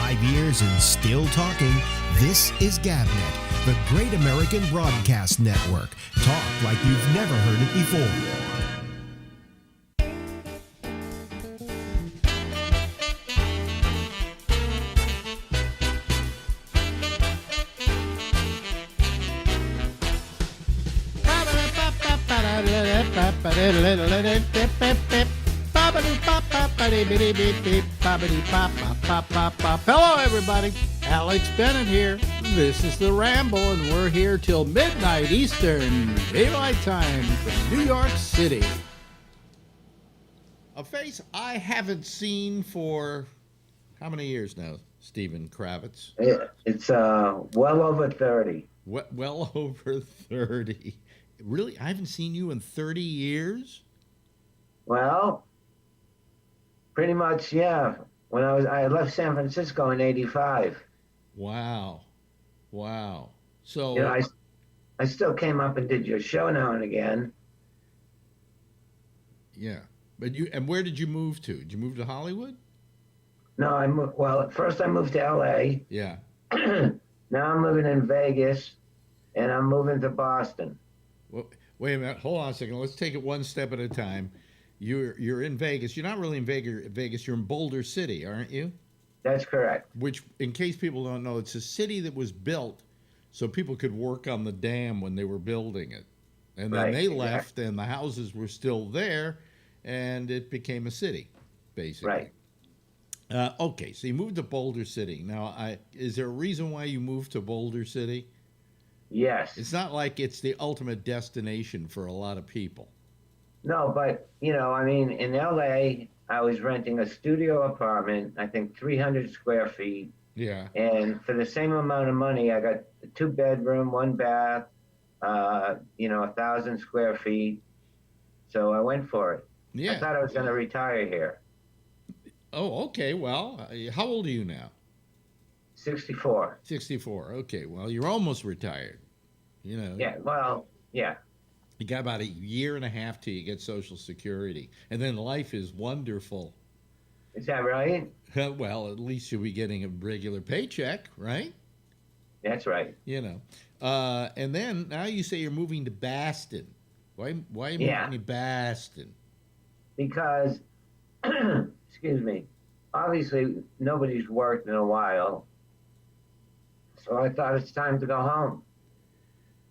5 years and still talking. This is GabNet, the Great American Broadcast Network. Talk like you've never heard it before. Hello, everybody. Alex Bennett here. This is the Ramble, and we're here till midnight Eastern Daylight Time from New York City. A face I haven't seen for how many years now, Stephen Kravitz? It's well over 30. Well over 30. Really? I haven't seen you in 30 years? Well, pretty much, yeah. When I left San Francisco in '85. Wow. So, You know, I still came up and did your show now and again. yeah. And where did you move to? Did you move to Hollywood? No, at first I moved to LA. Yeah. Now I'm living in Vegas, and I'm moving to Boston. Well, wait a minute. Hold on a second. Let's take it one step at a time. You're in Vegas. You're not really in Vegas. You're in Boulder City, aren't you? That's correct. Which, in case people don't know, it's a city that was built so people could work on the dam when they were building it. And then they left, and the houses were still there, and it became a city, basically. Right. Okay, so you moved to Boulder City. Now, is there a reason why you moved to Boulder City? Yes. It's not like it's the ultimate destination for a lot of people. No, but, I mean, in LA, I was renting a studio apartment, I think 300 square feet. Yeah. And for the same amount of money, I got a 2-bedroom, 1 bath, 1,000 square feet. So I went for it. Yeah. I thought I was going to retire here. Oh, okay. Well, how old are you now? 64. 64. Okay. Well, you're almost retired. Yeah. Well, yeah. You got about a year and a half till you get Social Security, and then life is wonderful. Is that right? Well, at least you'll be getting a regular paycheck, right? That's right. And then now you say you're moving to Boston. Why are you moving to Boston? Because, excuse me, obviously nobody's worked in a while, so I thought it's time to go home.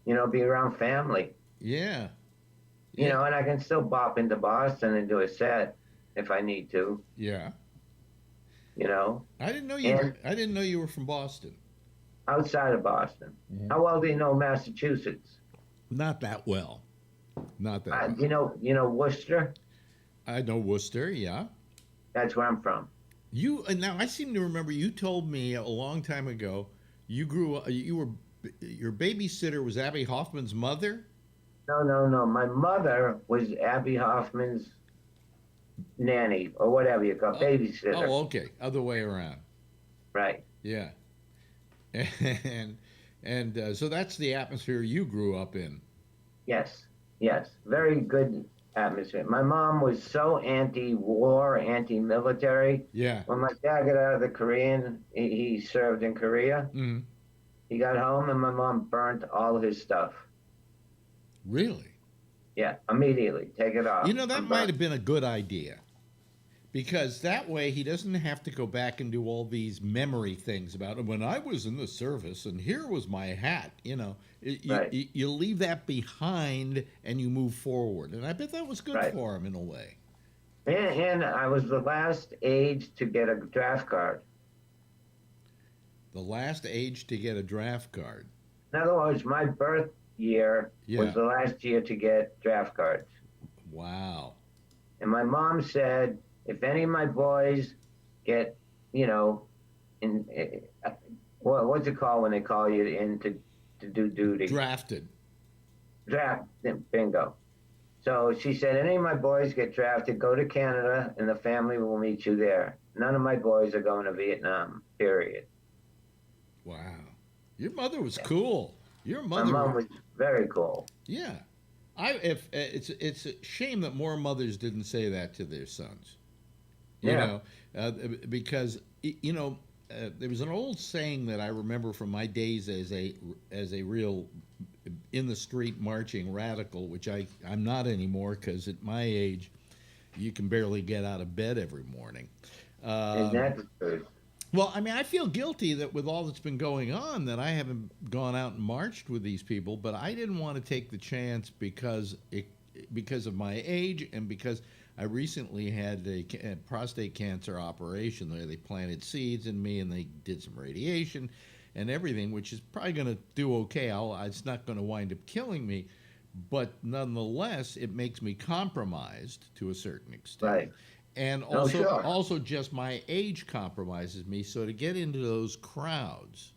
Be around family. Yeah. And I can still bop into Boston and do a set if I need to. Yeah. I didn't know you were from Boston. Outside of Boston. Mm-hmm. How well do you know Massachusetts? Not that well. Not that well. You know Worcester? I know Worcester, yeah. That's where I'm from. Now I seem to remember you told me a long time ago you grew up, your babysitter was Abby Hoffman's mother? No. My mother was Abby Hoffman's nanny, or whatever you call babysitter. Oh, okay. Other way around. Right. Yeah. And so that's the atmosphere you grew up in. Yes. Very good atmosphere. My mom was so anti-war, anti-military. Yeah. When my dad got out of the Korean, he served in Korea. Mm-hmm. He got home and my mom burnt all his stuff. Really? Yeah, immediately. Take it off. That might have been a good idea. Because that way he doesn't have to go back and do all these memory things about it. When I was in the service and here was my hat, Right. You leave that behind and you move forward. And I bet that was good for him in a way. And I was the last age to get a draft card. The last age to get a draft card. In other words, my birth year was the last year to get draft cards. Wow. And my mom said, if any of my boys get, what's it called when they call you in to do duty? Drafted. Bingo. So she said, any of my boys get drafted, go to Canada and the family will meet you there. None of my boys are going to Vietnam, period. Wow. Your mother was cool. Your mother. My mom was very cool. Yeah. It's a shame that more mothers didn't say that to their sons. You know, because there was an old saying that I remember from my days as a real in the street marching radical, which I'm not anymore because at my age, you can barely get out of bed every morning. And that's the truth. Well, I mean, I feel guilty that with all that's been going on, that I haven't gone out and marched with these people, but I didn't want to take the chance because of my age and because I recently had a prostate cancer operation where they planted seeds in me and they did some radiation and everything, which is probably going to do okay. It's not going to wind up killing me, but nonetheless, it makes me compromised to a certain extent. Right. And No, also, sure. also just my age compromises me. So to get into those crowds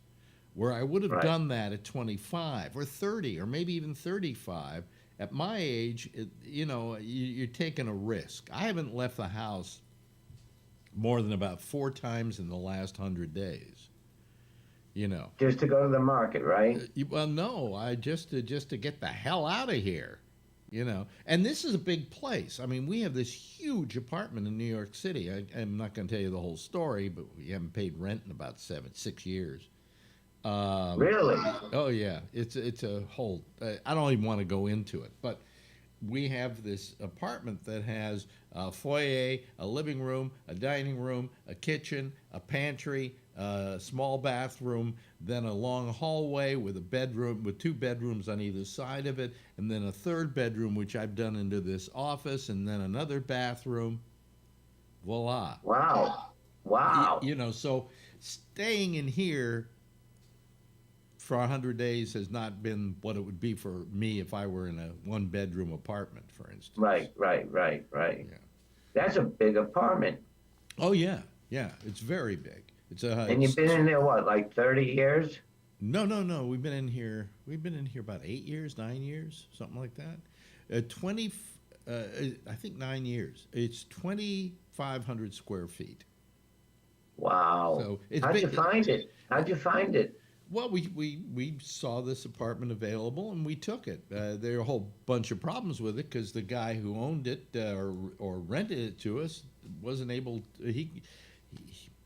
where I would have Right. done that at 25 or 30 or maybe even 35, at my age, you're taking a risk. I haven't left the house more than about 4 times in the last 100 days. Just to go to the market, right? Well, no, I just to get the hell out of here. And this is a big place. I mean, we have this huge apartment in New York City. I'm not going to tell you the whole story, but we haven't paid rent in about 6 years. Really? Oh yeah, it's a whole. I don't even want to go into it, but we have this apartment that has a foyer, a living room, a dining room, a kitchen, a pantry, a small bathroom, then a long hallway with a bedroom with 2 bedrooms on either side of it, and then a third bedroom which I've done into this office, and then another bathroom. Voila. Wow. Wow. So staying in here for 100 days has not been what it would be for me if I were in a 1-bedroom apartment, for instance. Right. Yeah. That's a big apartment. Oh yeah, it's very big. And you've been in there what, like 30 years? No. We've been in here about 8 years, 9 years, something like that. 20, I think 9 years. It's 2,500 square feet. Wow. So it's How'd you big. find it? How'd you find it? Well, we saw this apartment available and we took it. There are a whole bunch of problems with it because the guy who owned it or rented it to us wasn't able.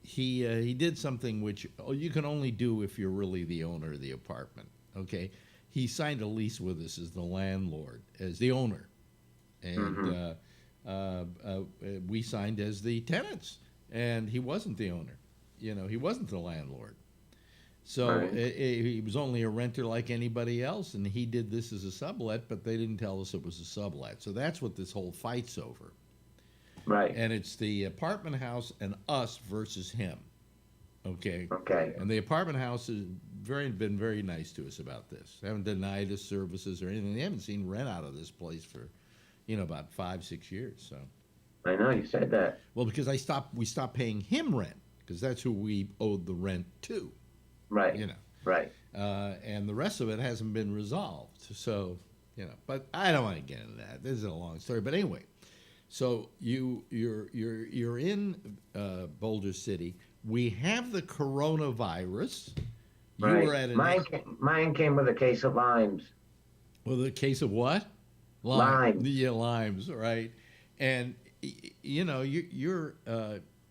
He did something which you can only do if you're really the owner of the apartment. Okay, he signed a lease with us as the landlord, as the owner, and we signed as the tenants, and he wasn't the owner. He wasn't the landlord. So Right. he was only a renter like anybody else, and he did this as a sublet, but they didn't tell us it was a sublet. So that's what this whole fight's over. Right. And it's the apartment house and us versus him. Okay. Okay. And the apartment house has been very nice to us about this. They haven't denied us services or anything. They haven't seen rent out of this place for, about 5-6 years. So. I know you said that. Well, because we stopped paying him rent because that's who we owed the rent to. Right. Right. And the rest of it hasn't been resolved. So, but I don't want to get into that. This is a long story. But anyway, so you're in Boulder City. We have the coronavirus. You Right. were at Mine came with a case of limes. Well, the case of what? Limes. Yeah, limes, right? And you're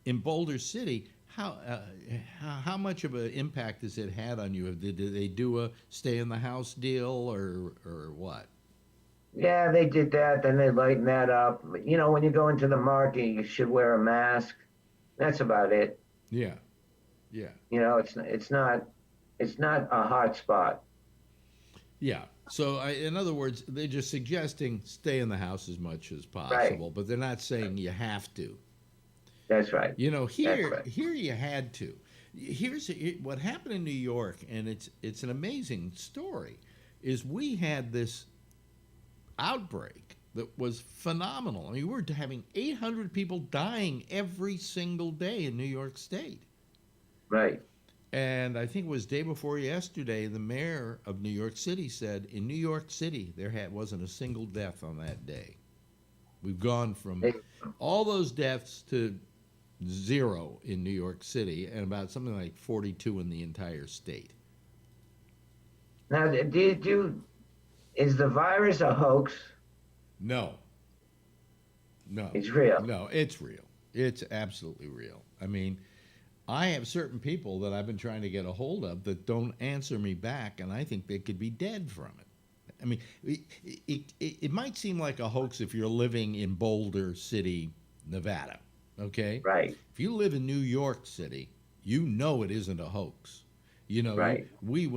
in Boulder City. How much of an impact has it had on you? Did they do a stay in the house deal or what? Yeah, they did that. Then they lightened that up. When you go into the market, you should wear a mask. That's about it. Yeah. It's not a hot spot. Yeah. So, in other words, they're just suggesting stay in the house as much as possible, but they're not saying you have to. That's right. Here you had to. Here's what happened in New York, and it's an amazing story. Is we had this outbreak that was phenomenal. I mean, we were having 800 people dying every single day in New York State. Right. And I think it was day before yesterday, the mayor of New York City said, in New York City, there wasn't a single death on that day. We've gone from all those deaths to 0 in New York City and about something like 42 in the entire state. Now, is the virus a hoax? No. It's real. No, it's real. It's absolutely real. I mean, I have certain people that I've been trying to get a hold of that don't answer me back, and I think they could be dead from it. I mean, it might seem like a hoax if you're living in Boulder City, Nevada, okay? Right. If you live in New York City, you know it isn't a hoax. You know, Right. we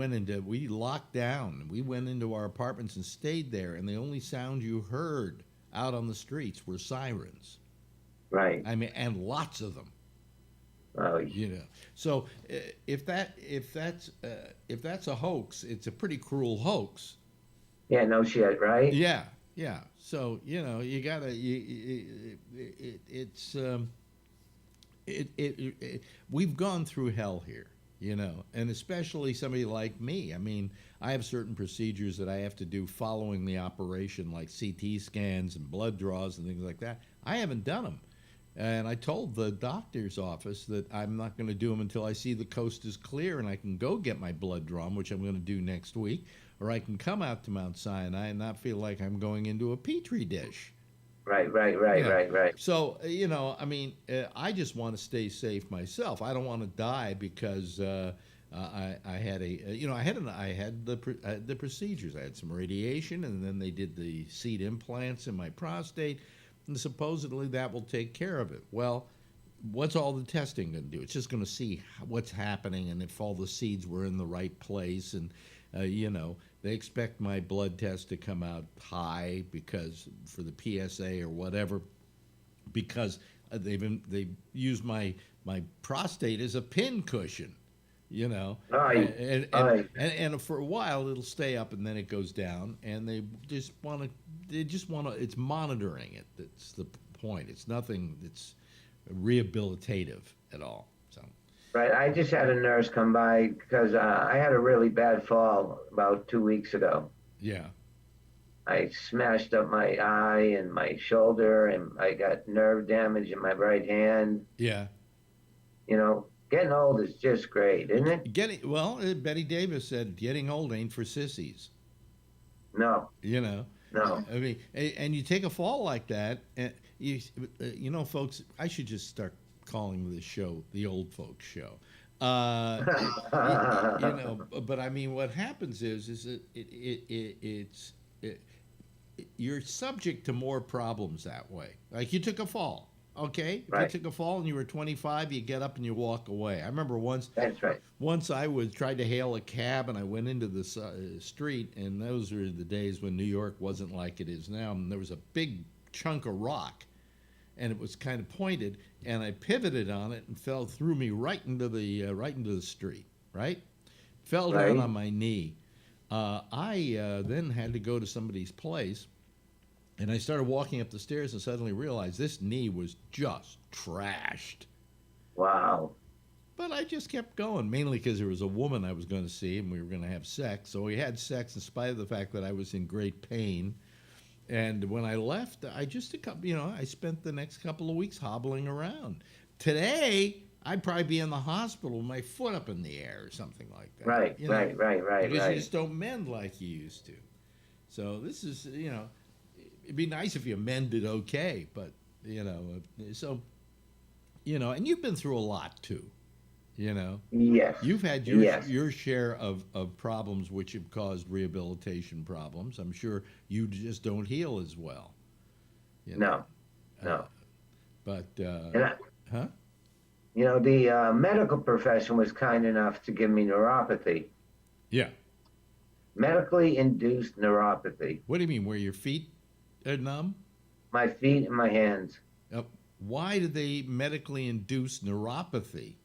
locked down. We went into our apartments and stayed there, and the only sound you heard out on the streets were sirens. Right. I mean, and lots of them. Oh, You know, so if that's a hoax, it's a pretty cruel hoax. yeah, no shit, right? Yeah, yeah. So you gotta. It's we've gone through hell here. And especially somebody like me. I mean, I have certain procedures that I have to do following the operation, like CT scans and blood draws and things like that. I haven't done them. And I told the doctor's office that I'm not going to do them until I see the coast is clear and I can go get my blood drawn, which I'm going to do next week, or I can come out to Mount Sinai and not feel like I'm going into a petri dish. Right. So, I mean, I just want to stay safe myself. I don't want to die because I had I had the procedures. I had some radiation, and then they did the seed implants in my prostate, and supposedly that will take care of it. Well, what's all the testing going to do? It's just going to see what's happening and if all the seeds were in the right place. And, they expect my blood test to come out high because for the PSA or whatever, because they've used my prostate as a pin cushion. And for a while it'll stay up and then it goes down, and they just want to it's monitoring it. That's the point. It's nothing that's rehabilitative at all. So Right. I just had a nurse come by because I had a really bad fall about 2 weeks ago. yeah. I smashed up my eye and my shoulder, and I got nerve damage in my right hand. Yeah. Getting old is just great, isn't it? Betty Davis said getting old ain't for sissies. No. No. I mean, and you take a fall like that, and folks, I should just start calling this show the Old Folks Show. But I mean, what happens is that you're subject to more problems that way. Like you took a fall. Okay, right. If you took a fall and you were 25, you get up and you walk away. I remember once. That's right. Once I tried to hail a cab, and I went into the street, and those were the days when New York wasn't like it is now. And there was a big chunk of rock, and it was kind of pointed, and I pivoted on it and threw me right into the street. Right, fell down on my knee. I then had to go to somebody's place. And I started walking up the stairs and suddenly realized this knee was just trashed. Wow. But I just kept going, mainly because there was a woman I was going to see and we were going to have sex. So we had sex in spite of the fact that I was in great pain. And when I left, I spent the next couple of weeks hobbling around. Today, I'd probably be in the hospital with my foot up in the air or something like that. Right. Because you just don't mend like you used to. So this is, it'd be nice if you mended okay, but and you've been through a lot too, Yes. You've had your share of problems which have caused rehabilitation problems. I'm sure you just don't heal as well. No. But the huh? Medical profession was kind enough to give me neuropathy. Yeah. Medically induced neuropathy. What do you mean? Where your feet are numb? My feet and my hands. Why do they medically induce neuropathy?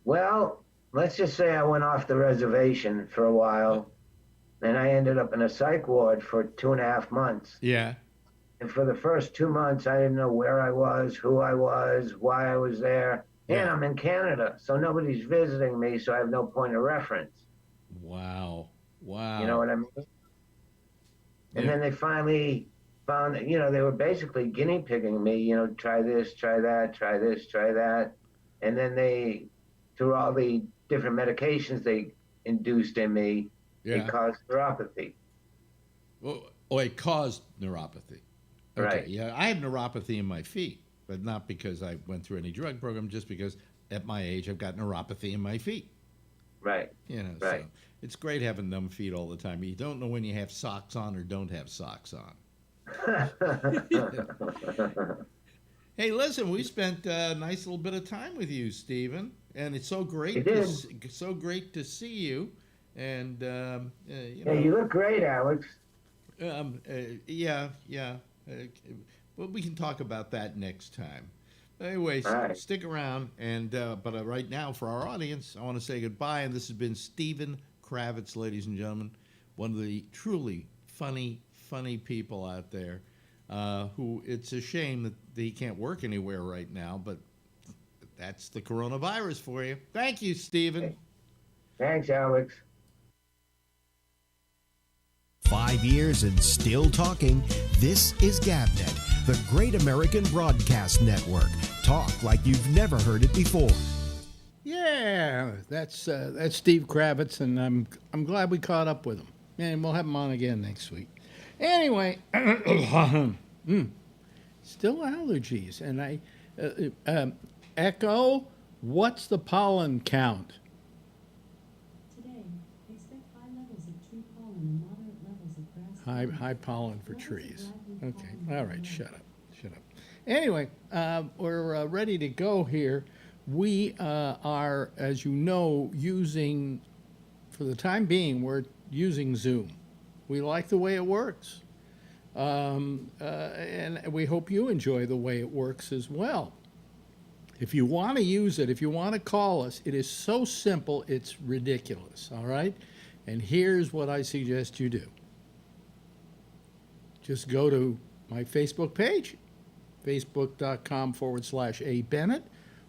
Well, let's just say I went off the reservation for a while, and I ended up in a psych ward for 2.5 months. Yeah. And for the first 2 months, I didn't know where I was, who I was, why I was there. Yeah. And I'm in Canada, so nobody's visiting me, so I have no point of reference. Wow. You know what I mean? And then they finally found that, they were basically guinea pigging me, try this, try that, try this, try that. And then they, through all the different medications they induced in me, it caused neuropathy. Oh, it caused neuropathy. Okay, Right. Yeah, I have neuropathy in my feet. but not because I went through any drug program, just because at my age I've got neuropathy in my feet. Right. So it's great having numb feet all the time. You don't know when you have socks on or don't have socks on. Hey, listen, we spent a nice little bit of time with you, Stephen, and it's so great to see you. And you look great, Alex. Yeah. Well, we can talk about that next time. Anyways, right. Stick around. And but right now, for our audience, I want to say goodbye. And this has been Stephen Kravitz, ladies and gentlemen, one of the truly funny people out there. Who it's a shame that he can't work anywhere right now, but that's the coronavirus for you. Thank you, Stephen. Thanks, Alex. 5 years and still talking. This is GabNet, the Great American Broadcast Network. Talk like you've never heard it before. Yeah, that's Steve Kravitz, and I'm glad we caught up with him, and we'll have him on again next week. Anyway, still allergies, and I Echo. What's the pollen count? Today, expect high levels of tree pollen and moderate levels of grass. High pollen for trees. Okay, all right, shut up. Anyway, we're ready to go here. We are, as you know, using, for the time being, we're using Zoom. We like the way it works. And we hope you enjoy the way it works as well. If you want to use it, if you want to call us, it is so simple, it's ridiculous, all right? And here's what I suggest you do. Just go to my Facebook page, facebook.com/A Bennett,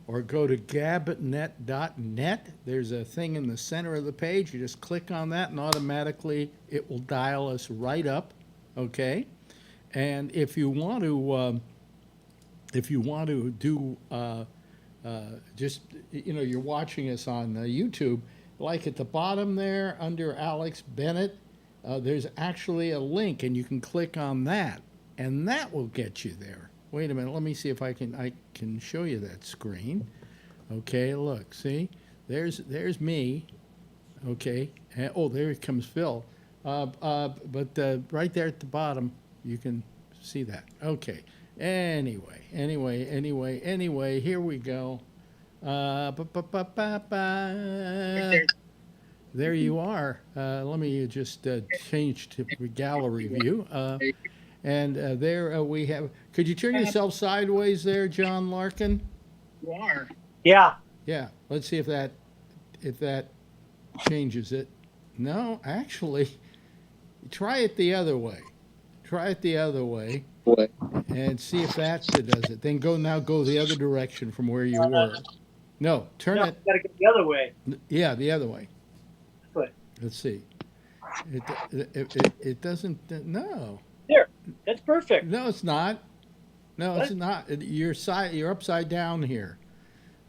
or go to gabnet.net. There's a thing in the center of the page. You just click on that, and automatically it will dial us right up, okay? And if you want to do just, you're watching us on YouTube, like at the bottom there under Alex Bennett, there's actually a link, and you can click on that, and that will get you there. Wait a minute, let me see if I can show you that screen. Okay, look, see, there's me. Okay, oh, there comes Phil. But right there at the bottom, you can see that. Okay. Anyway, here we go. There you are. Let me just change to gallery view. And there we have. Could you turn yourself sideways there, John Larkin? You are. Yeah. Yeah. Let's see if that changes it. No, actually, try it the other way. What? And see if that does it. Then go the other direction from where you were. No, turn it. Got to go the other way. Yeah, the other way. Foot. Let's see. It doesn't. No. There. That's perfect. No, it's not. No, What? it's not. You're upside down here.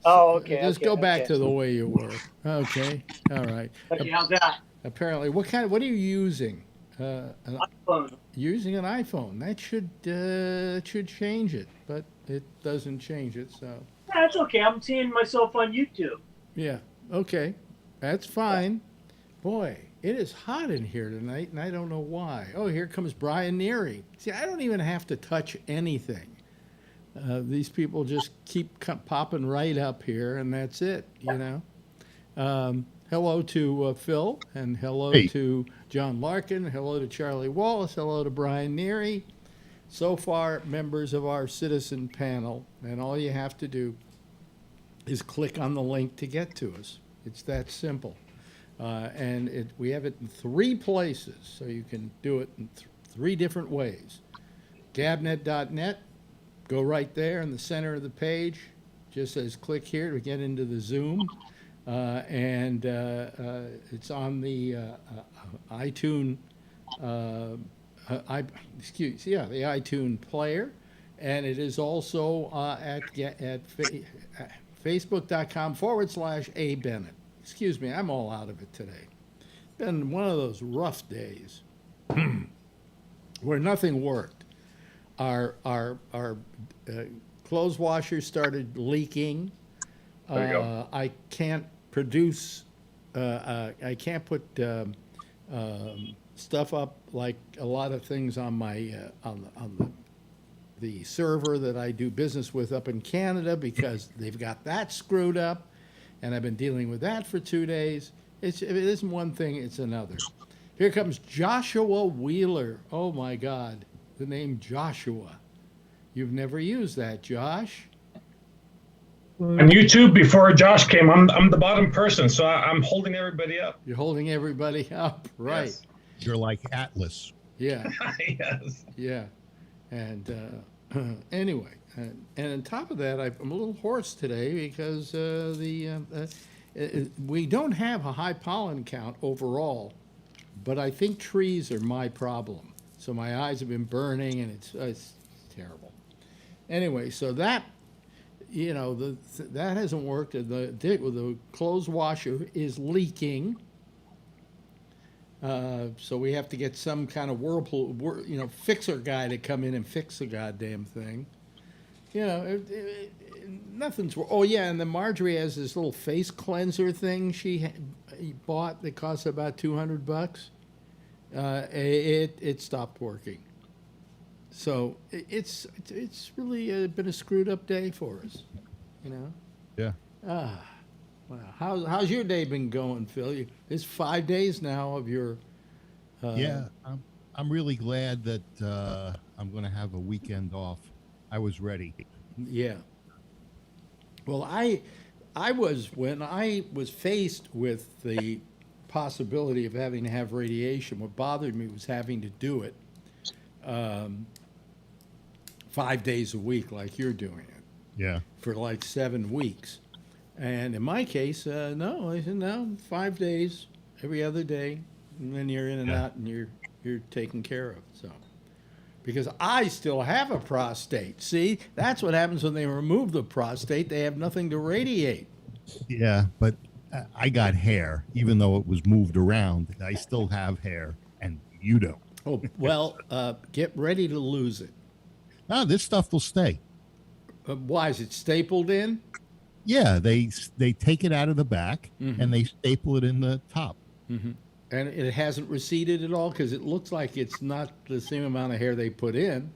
Oh, okay. Just okay, go back okay. to the way you were. Okay. All right. Okay, how's that? Apparently, what are you using? iPhone. Using an iPhone. That should change it, but it doesn't change it. So. Yeah, that's okay. I'm seeing myself on YouTube. Yeah. Okay. That's fine. Boy, it is hot in here tonight, and I don't know why. Oh, here comes Brian Neary. See, I don't even have to touch anything. These people just keep popping right up here, and that's it, Hello to Phil, and hello to John Larkin, hello to Charlie Wallace, hello to Brian Neary. So far, members of our citizen panel, and all you have to do is click on the link to get to us. It's that simple. And we have it in 3 places, so you can do it in 3 different ways. Gabnet.net, go right there in the center of the page. Just says click here to get into the Zoom. And it's on the iTunes, the iTunes player, and it is also at facebook.com/A Bennett. Excuse me, I'm all out of it today. Been one of those rough days where nothing worked. Our clothes washer started leaking. There you go. I can't produce. I can't put stuff up like a lot of things on my on the server that I do business with up in Canada because they've got that screwed up, and I've been dealing with that for 2 days. If it isn't one thing, it's another. Here comes Joshua Wheeler. Oh my God, the name Joshua. You've never used that, Josh. On YouTube, before Josh came, I'm the bottom person, so I'm holding everybody up. You're holding everybody up, right? Yes. You're like Atlas. Yeah, Yes. yeah. And anyway, and on top of that, I'm a little hoarse today because we don't have a high pollen count overall, but I think trees are my problem. So my eyes have been burning, and it's terrible. Anyway, so that, you know, that hasn't worked. The clothes washer is leaking. So we have to get some kind of Whirlpool, fixer guy to come in and fix the goddamn thing. You know, nothing's. Oh yeah, and then Marjorie has this little face cleanser thing she bought that costs about $200. It stopped working. So it's really been a screwed up day for us, you know. Yeah. Wow. How's your day been going, Phil? It's 5 days now of your. Yeah, I'm really glad that I'm going to have a weekend off. I was ready. Yeah. Well, I was when I was faced with the possibility of having to have radiation. What bothered me was having to do it 5 days a week, like you're doing it. Yeah. For like 7 weeks. And in my case, no. I said, no, 5 days, every other day, and then you're in and out, and you're taken care of. So, because I still have a prostate. See, that's what happens when they remove the prostate. They have nothing to radiate. Yeah, but I got hair, even though it was moved around. I still have hair, and you don't. Oh, well, get ready to lose it. Ah, this stuff will stay. Why is it stapled in? Yeah, they take it out of the back and they staple it in the top. Mm-hmm. And it hasn't receded at all because it looks like it's not the same amount of hair they put in.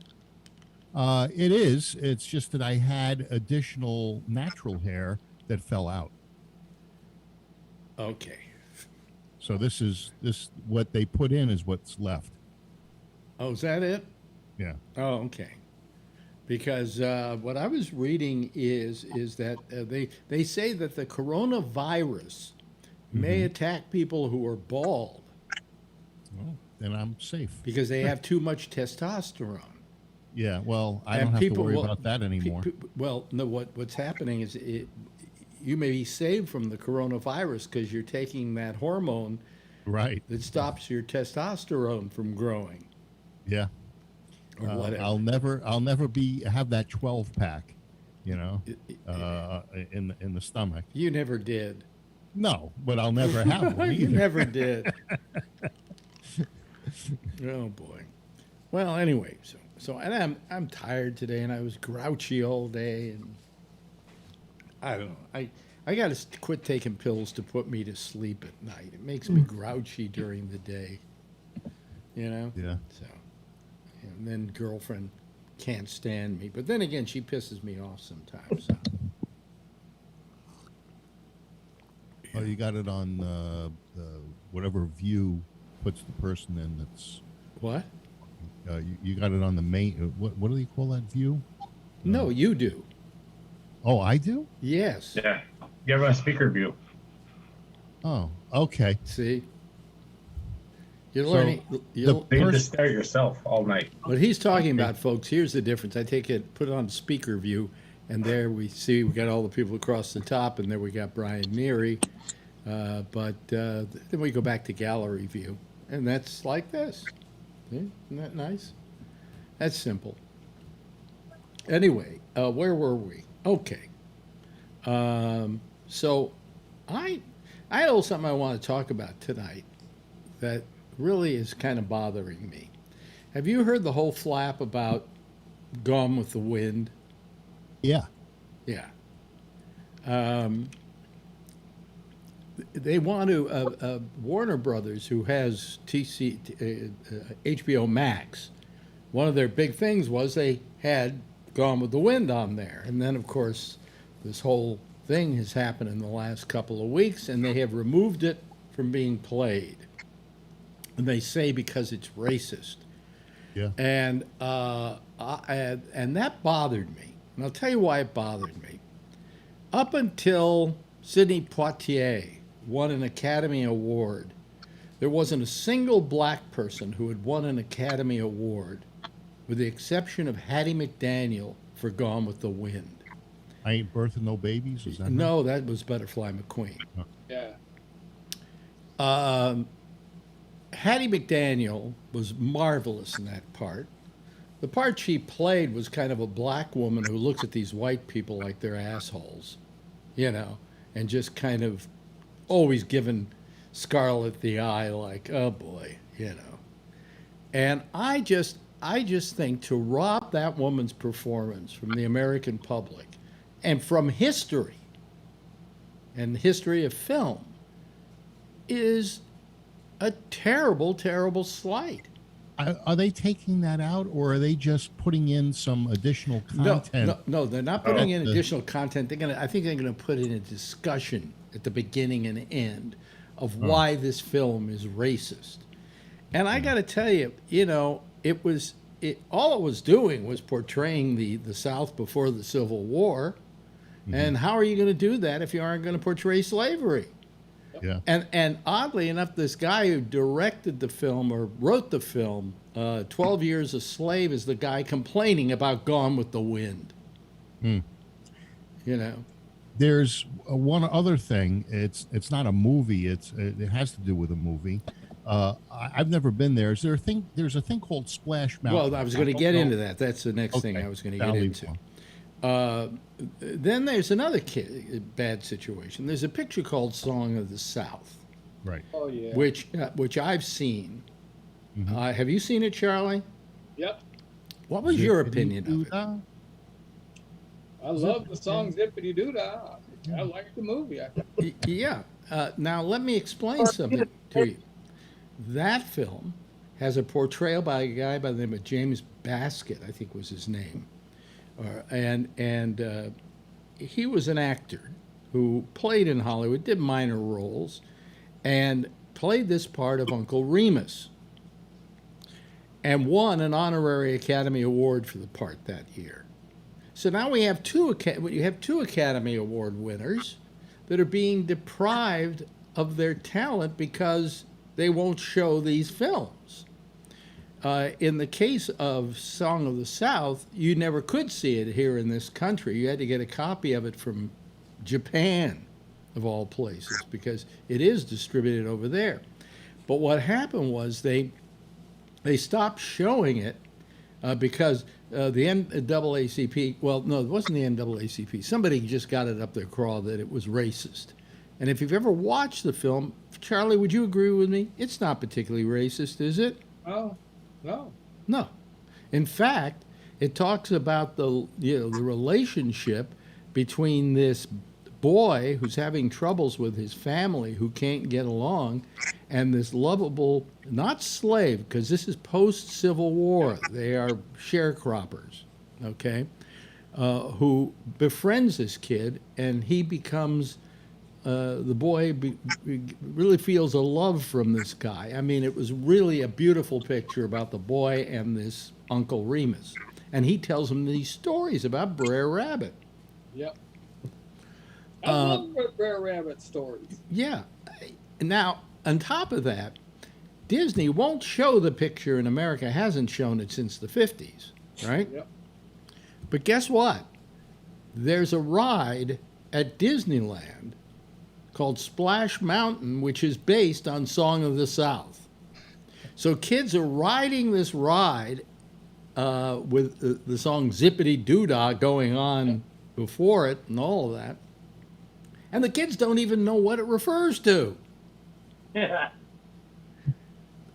It is. It's just that I had additional natural hair that fell out. Okay. So this what they put in is what's left. Oh, is that it? Yeah. Oh, okay. Because what I was reading is that they say that the coronavirus may attack people who are bald. Well, then I'm safe. Because they have too much testosterone. Yeah, well, I don't have to worry about that anymore. Well, no, what's happening is you may be saved from the coronavirus because you're taking that hormone right that stops your testosterone from growing. Yeah. Or whatever. I'll never have that 12-pack, in the stomach. You never did. No, but I'll never have one You either. never did. Oh boy. Well, anyway, so and I'm tired today, and I was grouchy all day, and I don't know. I got to quit taking pills to put me to sleep at night. It makes me grouchy during the day. You know. Yeah. So, and then girlfriend can't stand me, but then again, she pisses me off sometimes. So. Oh, you got it on whatever view puts the person in. That's What? You got it on the main. What do you call that view? No, you do. Oh, I do. Yes. Yeah. You have a speaker view. Oh, okay. See. You're So, learning. the You need to stare at yourself all night. What he's talking about, folks, here's the difference. I take it, put it on speaker view, and there we see we got all the people across the top, and there we got Brian Neary. But then we go back to gallery view, and that's like this. See? Isn't that nice? That's simple. Anyway, where were we? Okay. So I had a little something I want to talk about tonight that really is kind of bothering me. Have you heard the whole flap about Gone with the Wind? Yeah. Yeah. They want to, Warner Brothers, who has HBO Max, one of their big things was they had Gone with the Wind on there. And then, of course, this whole thing has happened in the last couple of weeks, and they have removed it from being played. And they say because it's racist. Yeah. And that bothered me. And I'll tell you why it bothered me. Up until Sidney Poitier won an Academy Award, there wasn't a single black person who had won an Academy Award, with the exception of Hattie McDaniel for Gone with the Wind. I Ain't Birthing No Babies? Is that No, that was Butterfly McQueen. Oh. Yeah. Hattie McDaniel was marvelous in that part. The part she played was kind of a black woman who looks at these white people like they're assholes, and just kind of always giving Scarlett the eye like, oh boy, And I just think to rob that woman's performance from the American public and from history and the history of film is a terrible, terrible slight. Are they taking that out, or are they just putting in some additional content? No, they're not putting in additional content. I think they're gonna put in a discussion at the beginning and end of why this film is racist. And I got to tell you, all it was doing was portraying the South before the Civil War. Mm-hmm. And how are you going to do that if you aren't going to portray slavery? Yeah. And oddly enough, this guy who directed the film or wrote the film, 12 Years a Slave, is the guy complaining about Gone with the Wind. There's one other thing. It's not a movie. It has to do with a movie. I've never been there. Is there a thing? There's a thing called Splash Mountain. Well, I was going to get into that. That's the next thing I was going to get into. Then there's another bad situation. There's a picture called Song of the South. Right. Oh, yeah. Which I've seen. Mm-hmm. Have you seen it, Charlie? Yep. What was your opinion of it? I love the song Zippity Doo Dah. I like the movie. Yeah. Now, let me explain something to you. That film has a portrayal by a guy by the name of James Baskett, I think was his name. And he was an actor who played in Hollywood, did minor roles, and played this part of Uncle Remus, and won an honorary Academy Award for the part that year. So now we have two Academy Award winners that are being deprived of their talent because they won't show these films. In the case of Song of the South, you never could see it here in this country. You had to get a copy of it from Japan, of all places, because it is distributed over there. But what happened was they stopped showing it because the NAACP, well, no, it wasn't the NAACP. Somebody just got it up their craw that it was racist. And if you've ever watched the film, Charlie, would you agree with me? It's not particularly racist, is it? Oh, no. No. In fact, it talks about the relationship between this boy who's having troubles with his family, who can't get along, and this lovable, not slave, because this is post-Civil War, they are sharecroppers, okay, who befriends this kid, and he becomes, the boy really feels a love from this guy. I mean, it was really a beautiful picture about the boy and this Uncle Remus. And he tells him these stories about Brer Rabbit. Yep. I love Brer Rabbit stories. Yeah. Now, on top of that, Disney won't show the picture in America, hasn't shown it since the 50s, right? Yep. But guess what? There's a ride at Disneyland called Splash Mountain, which is based on Song of the South. So kids are riding this ride with the song Zippity Doo Dah going on before it and all of that. And the kids don't even know what it refers to. Yeah.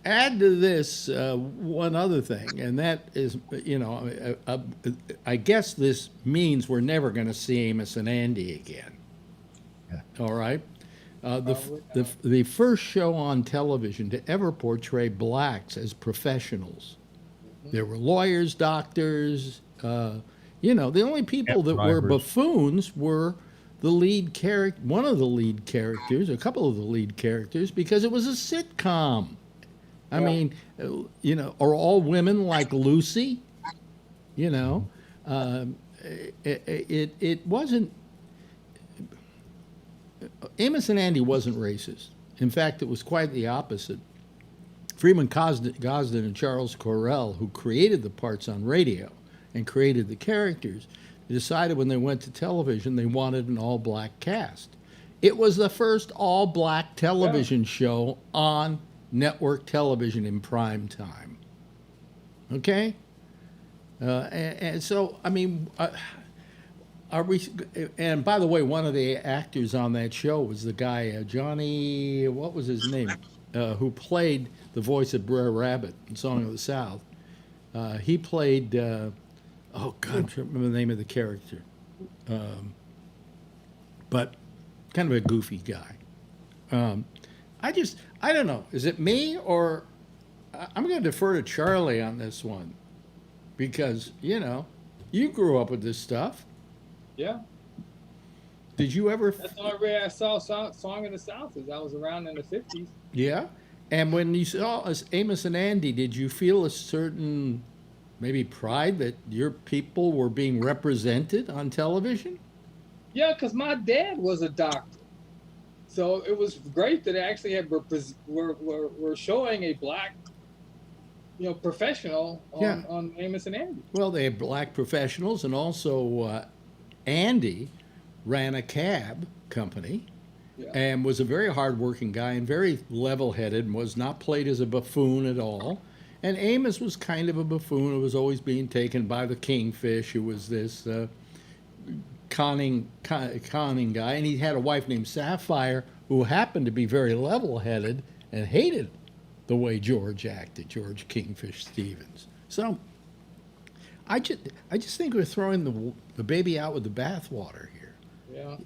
add to this one other thing, and that is, I guess this means we're never going to see Amos and Andy again. Yeah. All right. The first show on television to ever portray blacks as professionals. There were lawyers, doctors. The only people that were buffoons were the lead character, one of the lead characters, a couple of the lead characters, because it was a sitcom. I mean, are all women like Lucy? It wasn't. Amos and Andy wasn't racist. In fact, it was quite the opposite. Freeman Gosden and Charles Correll, who created the parts on radio and created the characters, decided when they went to television they wanted an all-black cast. It was the first all-black television show on network television in prime time. Okay? And so, I mean, are we? And by the way, one of the actors on that show was the guy, Johnny, what was his name? Who played the voice of Brer Rabbit in Song of the South. He played, oh God, I can't remember the name of the character. But kind of a goofy guy. I don't know. Is it me or I'm going to defer to Charlie on this one because, you grew up with this stuff. Yeah. Did you ever? That's the only way I saw Song of the South is I was around in the 50s. Yeah. And when you saw Amos and Andy, did you feel a certain maybe pride that your people were being represented on television? Yeah, because my dad was a doctor. So it was great that they actually were showing a black, professional on Amos and Andy. Well, they had black professionals, and also Andy ran a cab company and was a very hardworking guy and very level-headed and was not played as a buffoon at all. And Amos was kind of a buffoon who was always being taken by the kingfish, who was this conning guy. And he had a wife named Sapphire who happened to be very level-headed and hated the way George acted, George Kingfish Stevens. So I just think we're throwing the baby out with the bathwater here.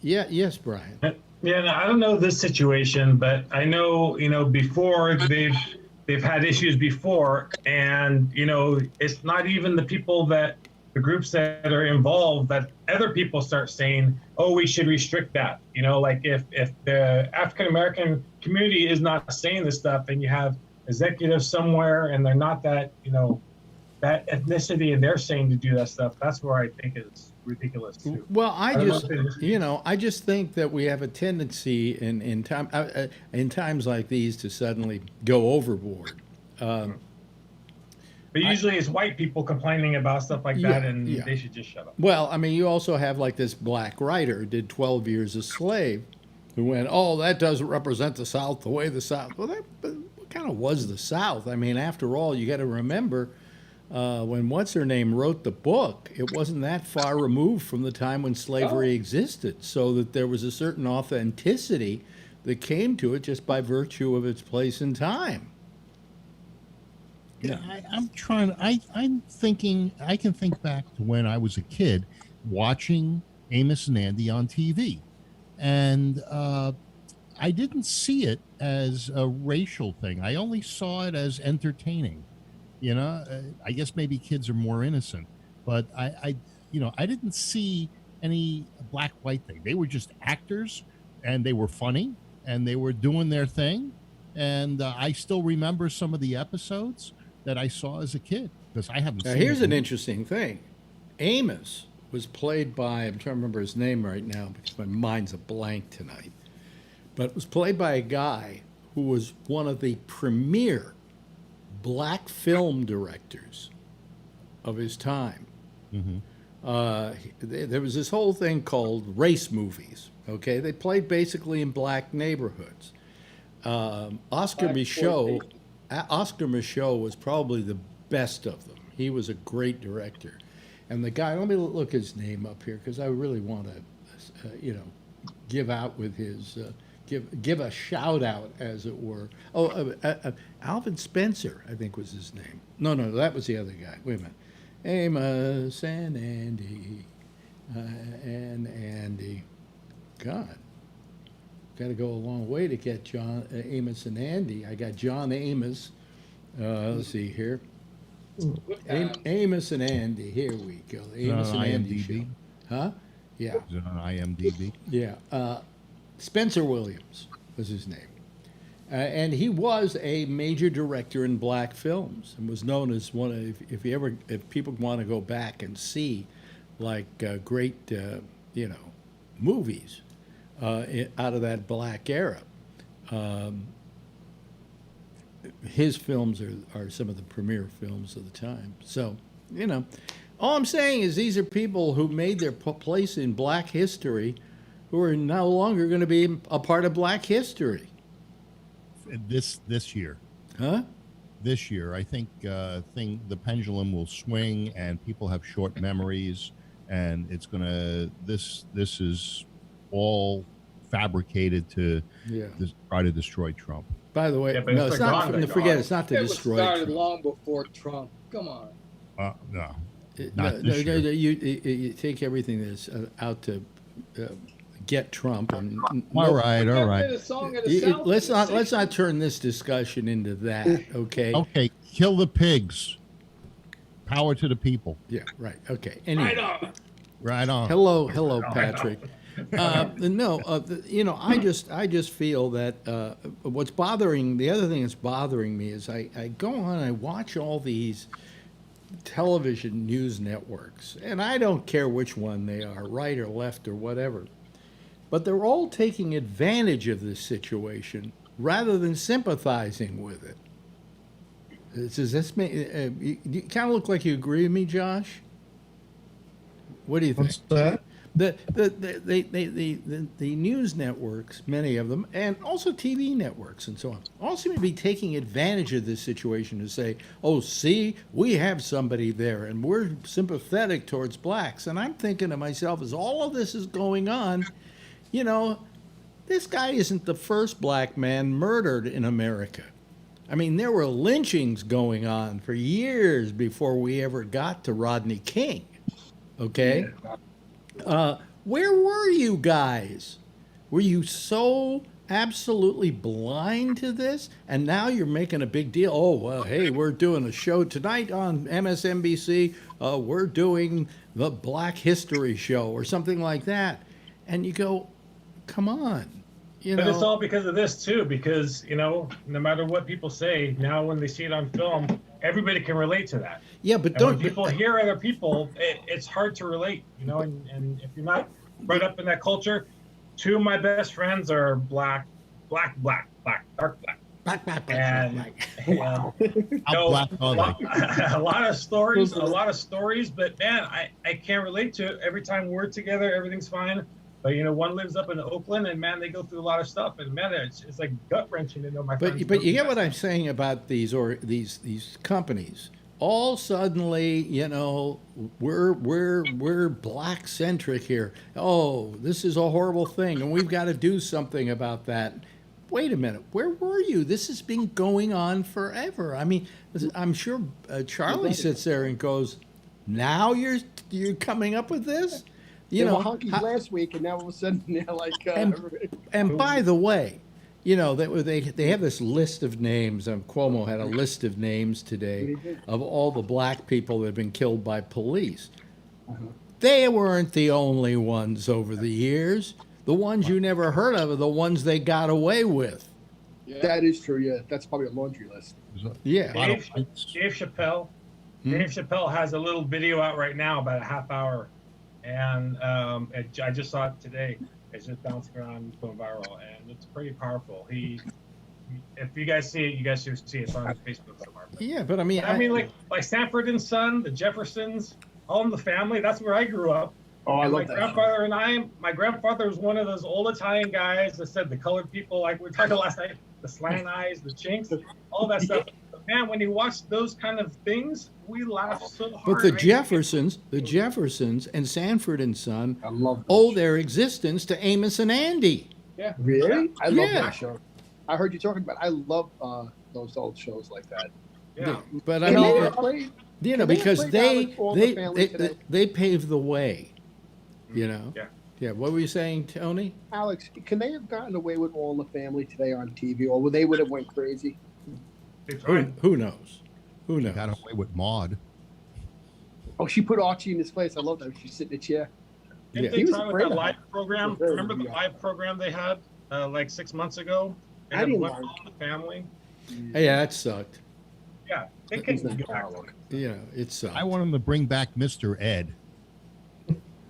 Yeah. Yes, Brian. Yeah, no, I don't know this situation, but I know, before they've had issues before, and it's not even the groups that are involved that other people start saying, oh, we should restrict that. Like if the African American community is not saying this stuff, and you have executives somewhere and they're not that that ethnicity and they're saying to do that stuff, that's where I think it's ridiculous too. Well, I just think that we have a tendency in times like these to suddenly go overboard. But usually it's white people complaining about stuff like that, and they should just shut up. Well, I mean, you also have like this black writer who did 12 Years a Slave, who went, oh, that doesn't represent the South the way the South. Well, that kind of was the South. I mean, after all, you got to remember, when what's-her-name wrote the book, it wasn't that far removed from the time when slavery existed, so that there was a certain authenticity that came to it just by virtue of its place and time. Yeah, I'm thinking, I can think back to when I was a kid watching Amos and Andy on TV. And I didn't see it as a racial thing. I only saw it as entertaining. I guess maybe kids are more innocent, but I didn't see any black-white thing. They were just actors, and they were funny, and they were doing their thing. And I still remember some of the episodes that I saw as a kid because I haven't seen it. Here's an interesting thing. Amos was played by, I'm trying to remember his name right now because my mind's a blank tonight, but it was played by a guy who was one of the premier black film directors of his time. Mm-hmm. There was this whole thing called race movies. Okay, they played basically in black neighborhoods. Oscar Michaud was probably the best of them. He was a great director, and the guy. Let me look his name up here because I really want to, give out with his give a shout out, as it were. Alvin Spencer, I think was his name. No, that was the other guy. Wait a minute. Amos and Andy, and Andy. God, got to go a long way to get Amos and Andy. I got John Amos. Let's see here. Amos and Andy. Here we go. Amos and Andy show. Huh? Yeah. Is it on IMDb? Yeah. Spencer Williams was his name. And he was a major director in black films and was known as one of, if people want to go back and see like great, movies out of that black era, his films are some of the premier films of the time. So, all I'm saying is these are people who made their place in black history who are no longer going to be a part of black history. This year. Huh? This year, I think the pendulum will swing, and people have short memories, and it's gonna. This is all fabricated to try to destroy Trump. By the way, no, it's not. Forget it's not to destroy. It started Trump. long before Trump. Come on. No. You take everything that's out to get Trump and all right. Let's not turn this discussion into that. Okay. Okay. Kill the pigs. Power to the people. Yeah. Right. Okay. Anyway. Right on. Hello, Patrick. I just feel that what's bothering. The other thing that's bothering me is I go on and I watch all these television news networks, and I don't care which one they are, right or left or whatever, but they're all taking advantage of this situation rather than sympathizing with it. Does this make you kind of look like you agree with me, Josh? What do you think? What's that? The news networks, many of them, and also TV networks and so on, all seem to be taking advantage of this situation to say, oh, see, we have somebody there and we're sympathetic towards blacks. And I'm thinking to myself, as all of this is going on, this guy isn't the first black man murdered in America. I mean, there were lynchings going on for years before we ever got to Rodney King. Okay? Where were you guys? Were you so absolutely blind to this? And now you're making a big deal. Oh, well, hey, we're doing a show tonight on MSNBC. We're doing the Black History Show or something like that. And you go, come on. But it's all because of this, too, because, no matter what people say, now when they see it on film, everybody can relate to that. Yeah, but when people hear other people, it's hard to relate, and if you're not brought up in that culture, two of my best friends are black, dark black. And How black are they? a lot of stories, but man, I can't relate to it. Every time we're together, everything's fine. But one lives up in Oakland, and man, they go through a lot of stuff, and man, it's like gut wrenching to know my friends. But you get what I'm saying about these companies. All suddenly, we're black centric here. Oh, this is a horrible thing, and we've got to do something about that. Wait a minute, where were you? This has been going on forever. I mean, I'm sure Charlie sits there and goes, "Now you're coming up with this." They were honkies last week, and now all of a sudden they're like. And by the way, they have this list of names. Cuomo had a list of names today of all the black people that have been killed by police. They weren't the only ones over the years. The ones you never heard of are the ones they got away with. Yeah. That is true. Yeah, that's probably a laundry list. Yeah. Dave Chappelle. Dave Chappelle has a little video out right now, about a half hour. And I just saw it today. It's just bouncing around, going viral, and it's pretty powerful. If you guys see it, you guys should see it. It's on Facebook somewhere. Yeah, but I mean, like Sanford and Son, the Jeffersons, all in the family. That's where I grew up. Oh, I love that. My grandfather was one of those old Italian guys that said the colored people, like we were talking last night, the slant eyes, the chinks, all that stuff. But man, when you watch those kind of things, we laugh so hard. But the Jeffersons and Sanford and Son owe their existence to Amos and Andy. Yeah. Really? I love Yeah. that show. I heard you talking about. I love those old shows like that. Yeah. But I Can mean, they have played? you know, can they have because played they Alex for all the family today? they paved the way. You know. Yeah. Yeah. What were you saying, Tony? Alex, can they have gotten away with All the Family today on TV, or they would have went crazy? They tried. Who knows? Who knows? Got away with Maud. Oh, she put Archie in his place. I love that. She's sitting in a chair. Didn't Yeah. they He was try with afraid that of live her. program? He was very Remember the young. live program they had like 6 months ago? They I had didn't one like- on the family. Yeah, that sucked. Yeah, they He's can not go back to dialogue. it. You know, it sucked. I want him to bring back Mr. Ed.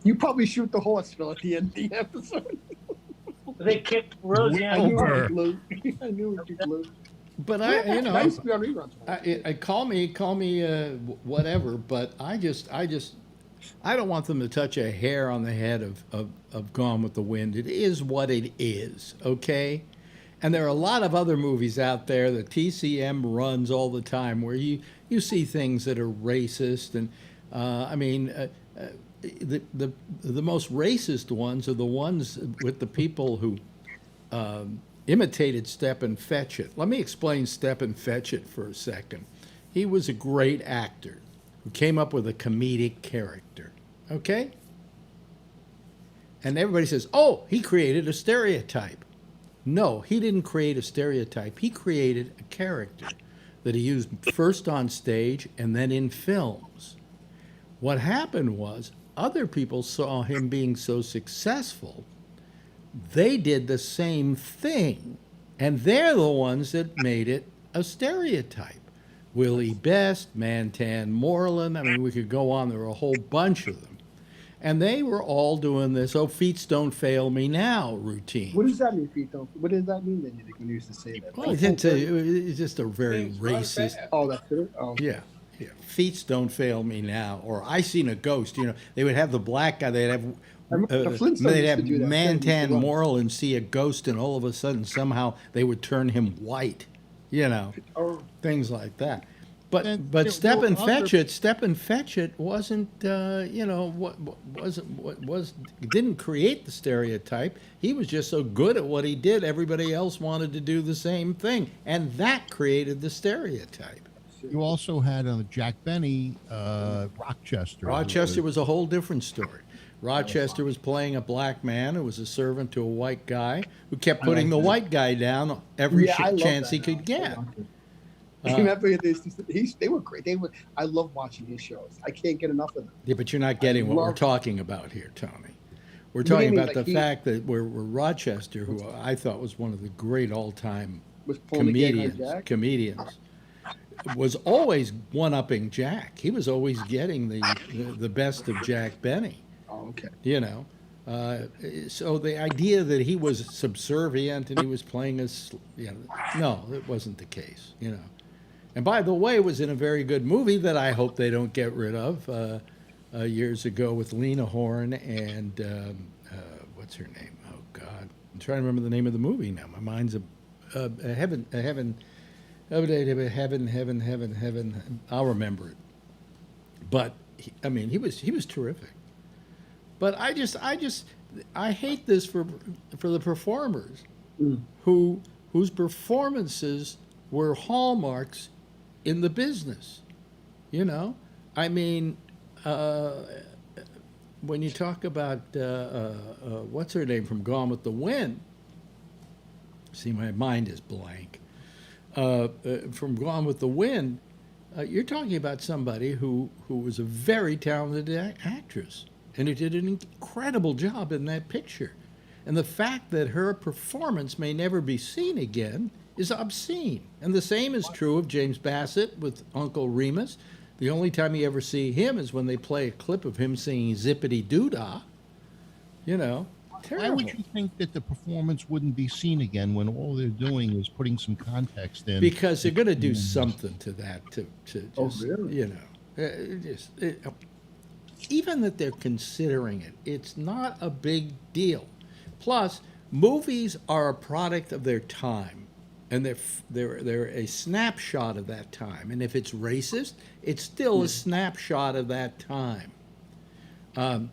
You probably shoot the horse, Phil, at the end of the episode. They kicked I Roseanne. knew Over. it blew. I knew it blew. But I, you know, I used to be on reruns. I call me whatever, but I don't want them to touch a hair on the head of Gone with the Wind. It is what it is, okay? And there are a lot of other movies out there that TCM runs all the time where you see things that are racist, and the most racist ones are the ones with the people who imitated Stepin Fetchit. Let me explain Stepin Fetchit for a second. He was a great actor who came up with a comedic character, okay? And everybody says, oh, he created a stereotype. No, he didn't create a stereotype. He created a character that he used first on stage and then in films. What happened was other people saw him being so successful, they did the same thing, and they're the ones that made it a stereotype. Willie Best, Mantan Moreland, I mean, we could go on, there were a whole bunch of them. And they were all doing this, oh, feet don't fail me now routine. What does that mean, Pete? What does that mean then? You think when you used to say that? Well, it's just a very It's not racist. bad. Oh, that's it. Oh, Yeah, yeah. Feet don't fail me now, or I seen a ghost. You know, they would have the black guy. They'd have I remember the Flintstones they'd used have to do that. Mantan Right. Moreland see a ghost, and all of a sudden somehow they would turn him white. You know, Oh, things like that. But And but there Stepin were other- Fetchit wasn't didn't create the stereotype. He was just so good at what he did. Everybody else wanted to do the same thing, and that created the stereotype. You also had Jack Benny, Rochester. Rochester was a whole different story. Rochester was playing a black man who was a servant to a white guy who kept putting the white guy down every yeah, I love chance that he could now. get. Remember they were great. I love watching his shows. I can't get enough of them. Yeah, but you're not getting what we're love- talking about here, Tony. We're What do you talking mean, about like the he- fact that we're Rochester, who I thought was one of the great all-time Was pulling the gag on comedians, Jack? was always one-upping Jack. He was always getting the best of Jack Benny. Oh, okay. You know, so the idea that he was subservient and he was playing no, it wasn't the case. You know, and by the way, it was in a very good movie that I hope they don't get rid of years ago with Lena Horne and what's her name? Oh God, I'm trying to remember the name of the movie now. My mind's heaven. I'll remember it. But he was terrific. But I hate this for the performers whose performances were hallmarks in the business. You know, I mean, when you talk about what's her name from Gone with the Wind. See, my mind is blank. From Gone with the Wind, you're talking about somebody who was a very talented actress. And who did an incredible job in that picture. And the fact that her performance may never be seen again is obscene. And the same is true of James Bassett with Uncle Remus. The only time you ever see him is when they play a clip of him singing Zippity Doo-Dah. You know, terrible. Why would you think that the performance wouldn't be seen again when all they're doing is putting some context in? Because they're going to do something to that to just, really? you know, even that they're considering it, it's not a big deal. Plus, movies are a product of their time, and they're a snapshot of that time. And if it's racist, it's still a snapshot of that time. And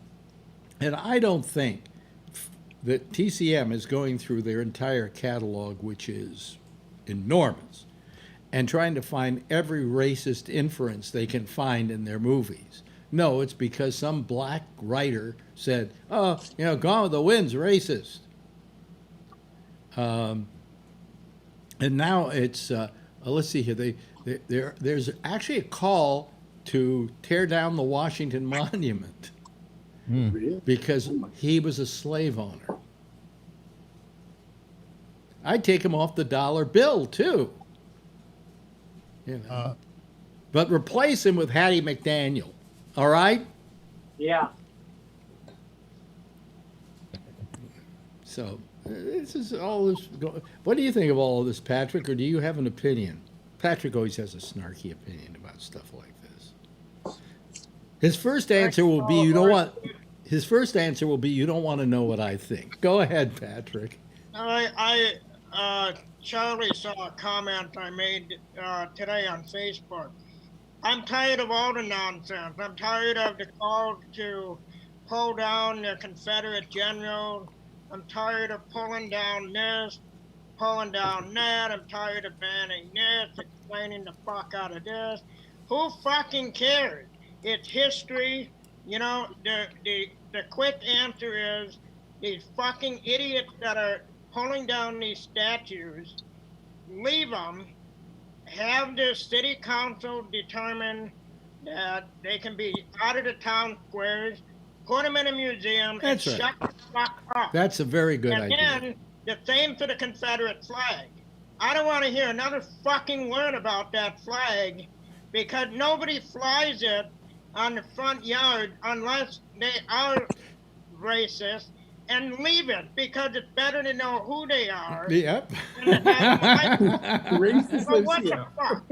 I don't think that TCM is going through their entire catalog, which is enormous, and trying to find every racist inference they can find in their movies. No, it's because some black writer said, "Oh, Gone with the Wind's racist," and now it's let's see here. There's actually a call to tear down the Washington Monument because he was a slave owner. I'd take him off the dollar bill too, but replace him with Hattie McDaniel. All right. Yeah. So this is all this. What do you think of all of this, Patrick? Or do you have an opinion? Patrick always has a snarky opinion about stuff like this. His first answer will be, you don't want. His first answer will be, you don't want to know what I think. Go ahead, Patrick. Charlie saw a comment I made today on Facebook. I'm tired of all the nonsense. I'm tired of the calls to pull down the Confederate general. I'm tired of pulling down this, pulling down that. I'm tired of banning this, explaining the fuck out of this. Who fucking cares? It's history. The quick answer is these fucking idiots that are pulling down these statues, leave them. Have the city council determine that they can be out of the town squares, put them in a museum, and shut the fuck up. That's a very good idea. And then the same for the Confederate flag. I don't want to hear another fucking word about that flag because nobody flies it on the front yard unless they are racist. And leave it because it's better to know who they are. Yep. But what the fuck?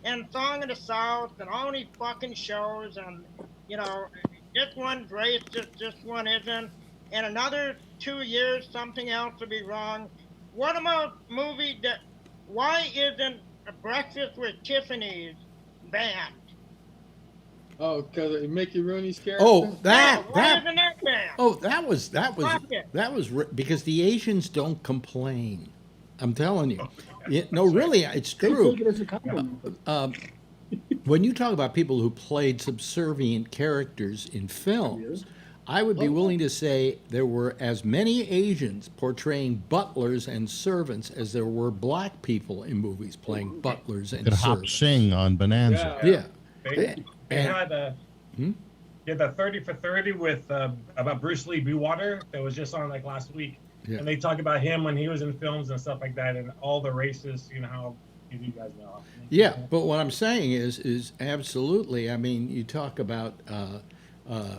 And Song of the South and all these fucking shows and, this one's racist, this one isn't. In another 2 years, something else will be wrong. What about movies why isn't A Breakfast with Tiffany's banned? Oh, because of Mickey Rooney's character. Oh, Isn't that banned? Oh, that was because the Asians don't complain. I'm telling you. Really, it's true. They take it as a compliment. When you talk about people who played subservient characters in films, I would be willing to say there were as many Asians portraying butlers and servants as there were black people in movies playing butlers and Could Hop servants. Sing on Bonanza. Yeah. They had the 30 for 30 with about Bruce Lee Blue Water that was just on like last week. Yeah. And they talk about him when he was in films and stuff like that and all the races, how you guys know. Yeah, but what I'm saying is absolutely. I mean, you talk about the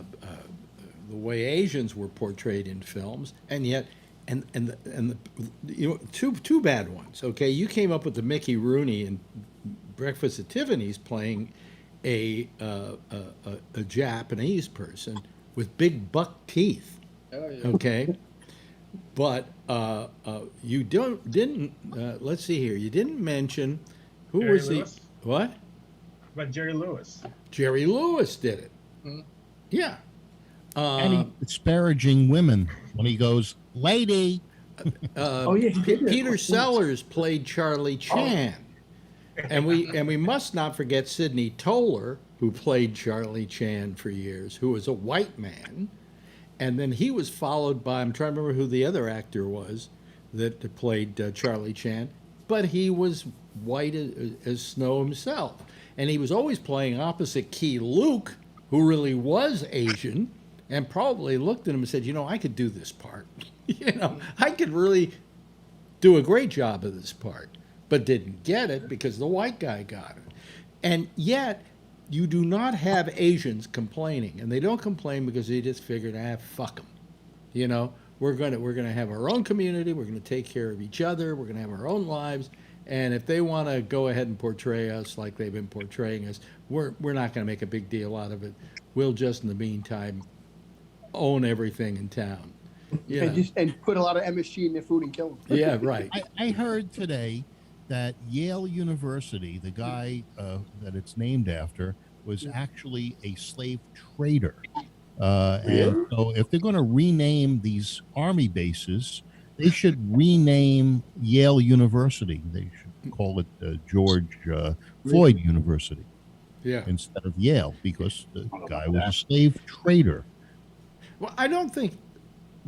way Asians were portrayed in films, and yet, two bad ones. Okay, you came up with the Mickey Rooney in Breakfast at Tiffany's playing a Japanese person with big buck teeth. Oh, yeah. Okay, but you didn't. Let's see here. You didn't mention who Jerry was Lewis? the what? But Jerry Lewis. Jerry Lewis did it. Hmm. Yeah. And he disparaging women when he goes, "Lady." Peter Sellers played Charlie Chan. And we must not forget Sidney Toler, who played Charlie Chan for years, who was a white man. And then he was followed by, I'm trying to remember who the other actor was that played Charlie Chan, but he was white as snow himself. And he was always playing opposite Key Luke, who really was Asian, and probably looked at him and said, I could do this part. I could really do a great job of this part. But didn't get it because the white guy got it. And yet, you do not have Asians complaining, and they don't complain because they just figured, fuck them. We're gonna have our own community. We're gonna take care of each other. We're gonna have our own lives. And if they want to go ahead and portray us like they've been portraying us, we're not gonna make a big deal out of it. We'll just, in the meantime, own everything in town. And put a lot of MSG in their food and kill them. Yeah, right. I heard today that Yale University, the guy that it's named after, was actually a slave trader. And so if they're going to rename these Army bases, they should rename Yale University. They should call it George Floyd University instead of Yale, because the guy was a slave trader. Well, I don't think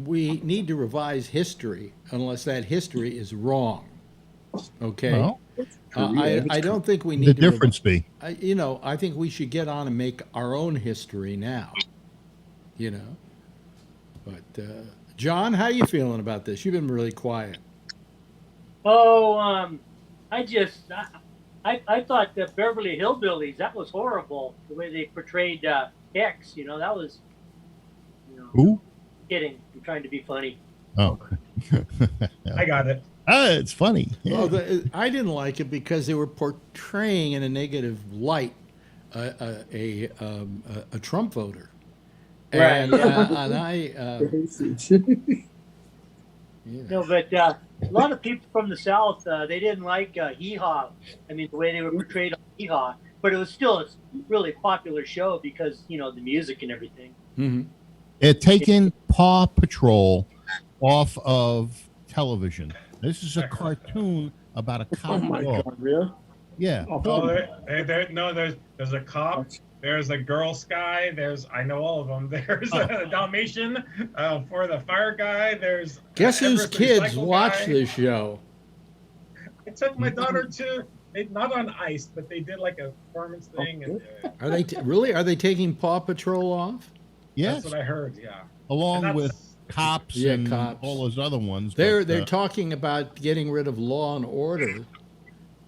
we need to revise history unless that history is wrong. Okay? Well, I don't think we need the to difference be. I think we should get on and make our own history now. But John, how you feeling about this? You've been really quiet. Oh, I thought the Beverly Hillbillies, that was horrible. The way they portrayed X, that was, Who? Kidding. I'm trying to be funny. Oh. I got it. It's funny. Yeah. Well, I didn't like it because they were portraying in a negative light a Trump voter. Right. And I. No, but a lot of people from the South, they didn't like Hee Haw. I mean, the way they were portrayed on Hee Haw. But it was still a really popular show because, the music and everything. Mm-hmm. It taken Paw Patrol off of television. This is a cartoon about a cop. Oh my God, really? Yeah. There's a cop. There's a Girl Sky. I know all of them. There's a Dalmatian for the fire guy. There's guess whose Everest kids Recycle watch guy. this show? I took my daughter to not on ice, but they did like a performance thing. And, Are they really? Are they taking Paw Patrol off? Yes. That's what I heard. Yeah. Along with Cops and Cops. all those other ones. They're talking about getting rid of Law and Order,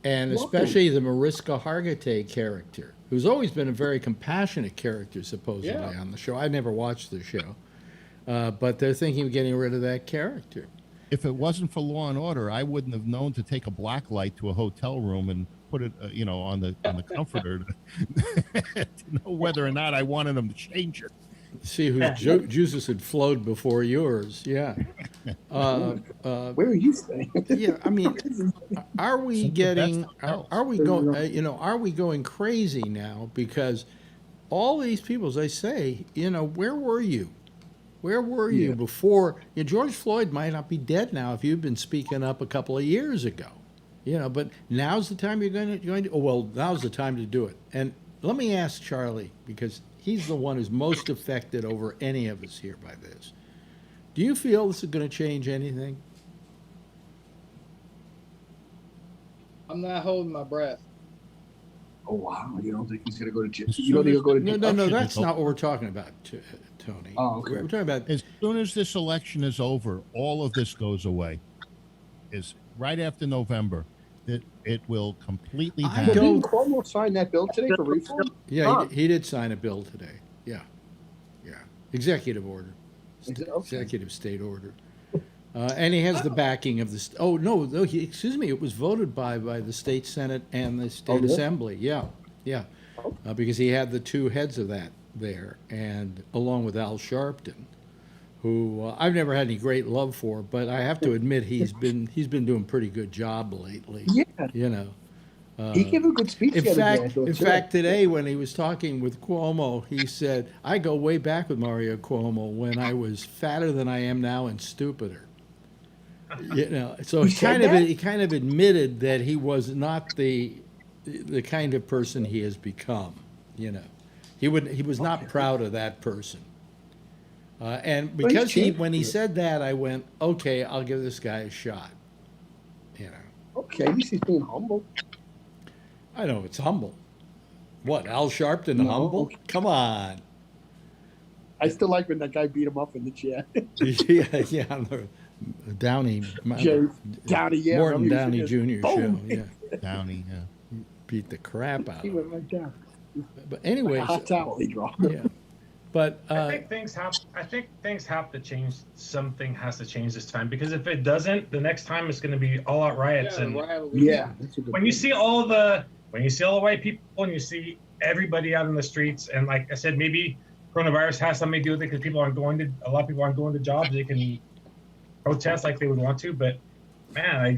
and especially the Mariska Hargitay character, who's always been a very compassionate character, supposedly, on the show. I never watched the show, but they're thinking of getting rid of that character. If it wasn't for Law and Order, I wouldn't have known to take a black light to a hotel room and put it, on the comforter to know whether or not I wanted them to change it. See whose juices had flowed before yours. Yeah. Where are you staying? Yeah, I mean, are we getting? Are we going? Are we going crazy now? Because all these people, as I say, where were you? Where were you before? George Floyd might not be dead now if you'd been speaking up a couple of years ago. But now's the time you're going to. Oh well, now's the time to do it. And let me ask Charlie, because he's the one who's most affected over any of us here by this. Do you feel this is going to change anything? I'm not holding my breath. Oh wow! You don't think he's going to go to jail? You don't think he'll go to jail? No. That's not what we're talking about, Tony. Oh, okay. We're talking about as soon as this election is over, all of this goes away. Is right after November. It will completely But didn't Cuomo sign that bill today for reform? Yeah, he did sign a bill today. Yeah. Executive order. Executive state order. And he has the backing of the. Oh no! Excuse me. It was voted by the state senate and the state assembly. Yeah. Because he had the two heads of that there, and along with Al Sharpton, who I've never had any great love for, but I have to admit he's been doing a pretty good job lately. Yeah. He gave a good speech. In fact, today when he was talking with Cuomo, he said, "I go way back with Mario Cuomo when I was fatter than I am now and stupider." So he kind of admitted that he was not the kind of person he has become. He was not proud of that person. And because when he said that, I went, okay, I'll give this guy a shot. Okay, at least he's being humble. I know it's humble. What, Al Sharpton humble? Come on. I still like when that guy beat him up in the chair. Downey. Downey, yeah. Morton Downey Jr. show. Yeah. Downey, yeah. Beat the crap out of him. He went right down. But anyway, hot towel he dropped. Yeah. But I think things have to change. Something has to change this time, because if it doesn't, the next time it's going to be all out riots. When you see all the white people and you see everybody out in the streets, and like I said, maybe coronavirus has something to do with it because a lot of people aren't going to jobs. They can protest like they would want to, but man,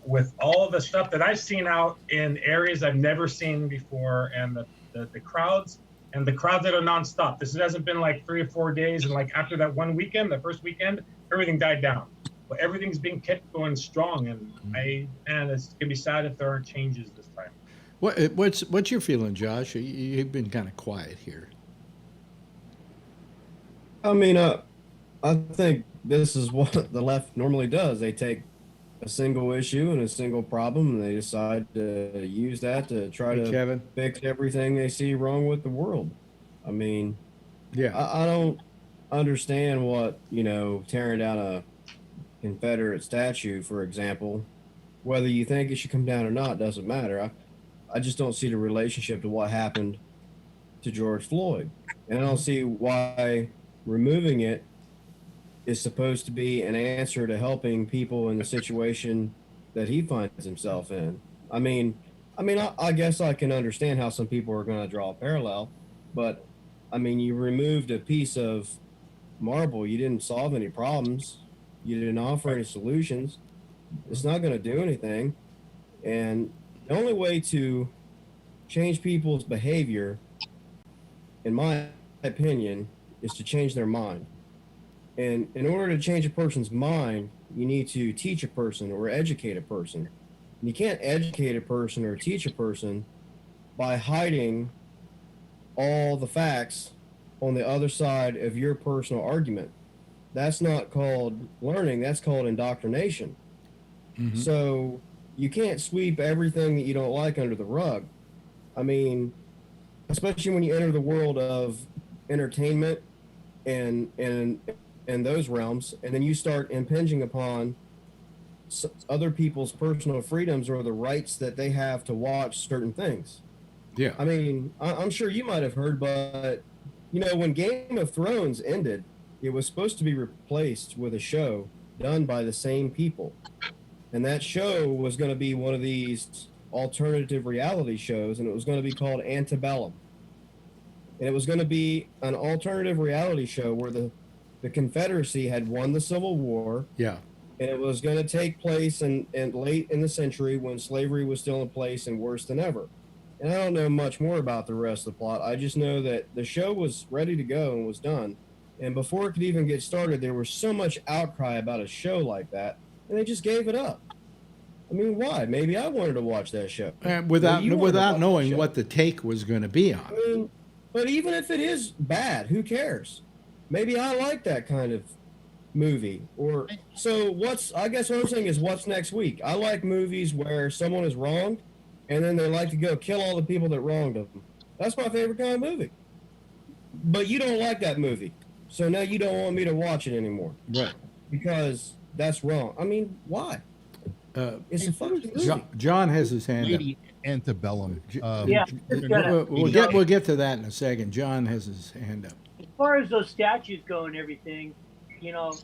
with all the stuff that I've seen out in areas I've never seen before, and the crowds and the crowds that are nonstop. This hasn't been like 3 or 4 days, and like after that one weekend, the first weekend, everything died down. But everything's being kept going strong, and it's gonna be sad if there aren't changes this time. What's your feeling, Josh? You've been kind of quiet here. I mean, I think this is what the left normally does. They take a single issue and a single problem, and they decide to use that to try to fix everything they see wrong with the world. I mean, yeah, I don't understand what, tearing down a Confederate statue, for example, whether you think it should come down or not doesn't matter. I just don't see the relationship to what happened to George Floyd, and I don't see why removing it is supposed to be an answer to helping people in the situation that he finds himself in. I guess I can understand how some people are going to draw a parallel, but you removed a piece of marble. You didn't solve any problems. You didn't offer any solutions. It's not going to do anything. And the only way to change people's behavior, in my opinion, is to change their mind. And in order to change a person's mind, you need to teach a person or educate a person. You can't educate a person or teach a person by hiding all the facts on the other side of your personal argument. That's not called learning, that's called indoctrination. Mm-hmm. So you can't sweep everything that you don't like under the rug. Especially when you enter the world of entertainment and those realms, and then you start impinging upon other people's personal freedoms or the rights that they have to watch certain things. Yeah. I'm sure you might have heard, but when Game of Thrones ended, it was supposed to be replaced with a show done by the same people. And that show was going to be one of these alternative reality shows, and it was going to be called Antebellum. And it was going to be an alternative reality show where the Confederacy had won the Civil War. Yeah. And it was going to take place in late in the century when slavery was still in place and worse than ever. And I don't know much more about the rest of the plot. I just know that the show was ready to go and was done. And before it could even get started, there was so much outcry about a show like that, and they just gave it up. Why? Maybe I wanted to watch that show. Without knowing what the take was going to be on. But even if it is bad, who cares? Maybe I like that kind of movie. I guess what I'm saying is, what's next week? I like movies where someone is wronged, and then they like to go kill all the people that wronged them. That's my favorite kind of movie. But you don't like that movie. So now you don't want me to watch it anymore. Right. Because that's wrong. Why? It's a fucking movie. John has his hand up. Antebellum. We'll get to that in a second. John has his hand up. As far as those statues go and everything, if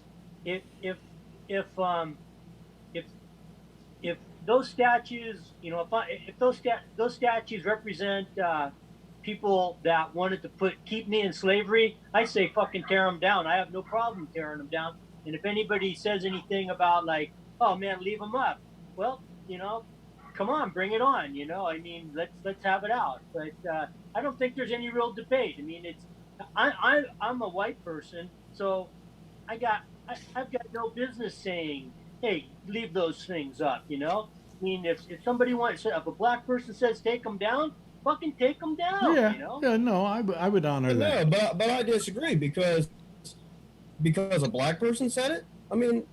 those statues, if those statues represent people that wanted to keep me in slavery, I say fucking tear them down. I have no problem tearing them down. And if anybody says anything about like, oh man, leave them up, well, come on, bring it on. Let's have it out. But I don't think there's any real debate. I'm a white person, so I've got no business saying, hey, leave those things up. If somebody wants, if a black person says take them down, fucking take them down. Yeah, yeah, no, I would honor that. No, but I disagree because a black person said it. I don't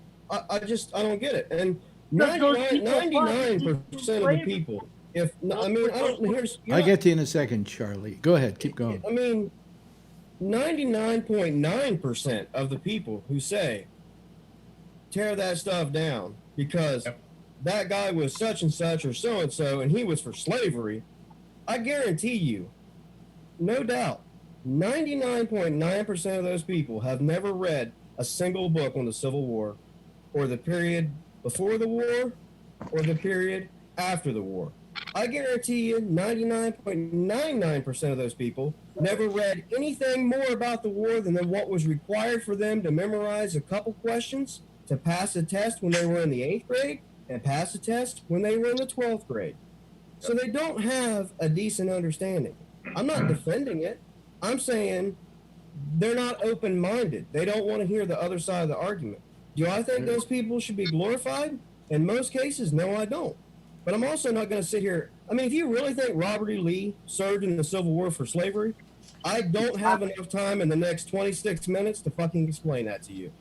get it. And 99% of the people, I'll get to you in a second, Charlie. Go ahead, keep going. 99.9% of the people who say tear that stuff down because that guy was such and such or so and so and he was for slavery, I guarantee you, no doubt, 99.9% of those people have never read a single book on the Civil War or the period before the war or the period after the war. I guarantee you 99.99% of those people never read anything more about the war than what was required for them to memorize a couple questions to pass a test when they were in the 8th grade and pass a test when they were in the 12th grade. So they don't have a decent understanding. I'm not defending it. I'm saying they're not open-minded. They don't want to hear the other side of the argument. Do I think those people should be glorified? In most cases, no, I don't. But I'm also not going to sit here. I mean, if you really think Robert E. Lee served in the Civil War for slavery, I don't have enough time in the next 26 minutes to fucking explain that to you.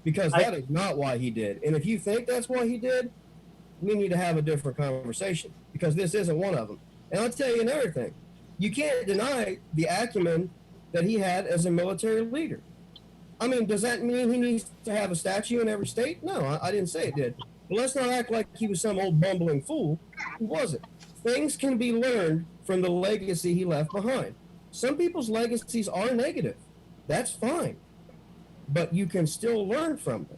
Because that is not why he did. And if you think that's why he did, we need to have a different conversation, because this isn't one of them. And I'll tell you another thing. You can't deny the acumen that he had as a military leader. I mean, does that mean he needs to have a statue in every state? No, I didn't say it did. But let's not act like he was some old bumbling fool. He wasn't. Things can be learned from the legacy he left behind. Some people's legacies are negative. That's fine. But you can still learn from them.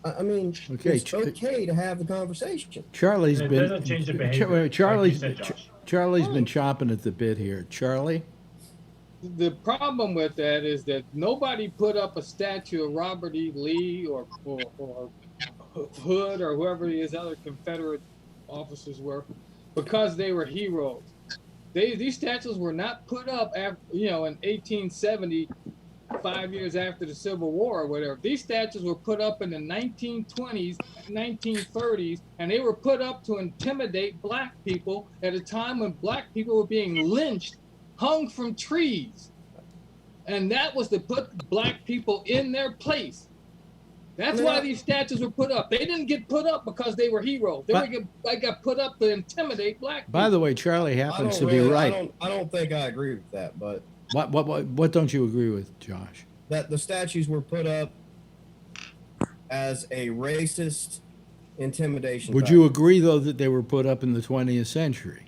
I mean, it's okay to have the conversation. Charlie's It been doesn't change the behavior, Charlie's like you said, Josh. Charlie's been chomping at the bit here. Charlie? The problem with that is that nobody put up a statue of Robert E. Lee or Hood or whoever his other Confederate officers were because they were heroes. These statues were not put up after, in 1870, 5 years after the Civil War or whatever. These statues were put up in the 1920s, 1930s, and they were put up to intimidate black people at a time when black people were being lynched, hung from trees. And that was to put black people in their place. That's why these statues were put up. They didn't get put up because they were heroes. They got put up to intimidate black people. By the way, Charlie happens to be right. I don't think I agree with that, but what don't you agree with, Josh? That the statues were put up as a racist intimidation. Would you agree, though, that they were put up in the 20th century?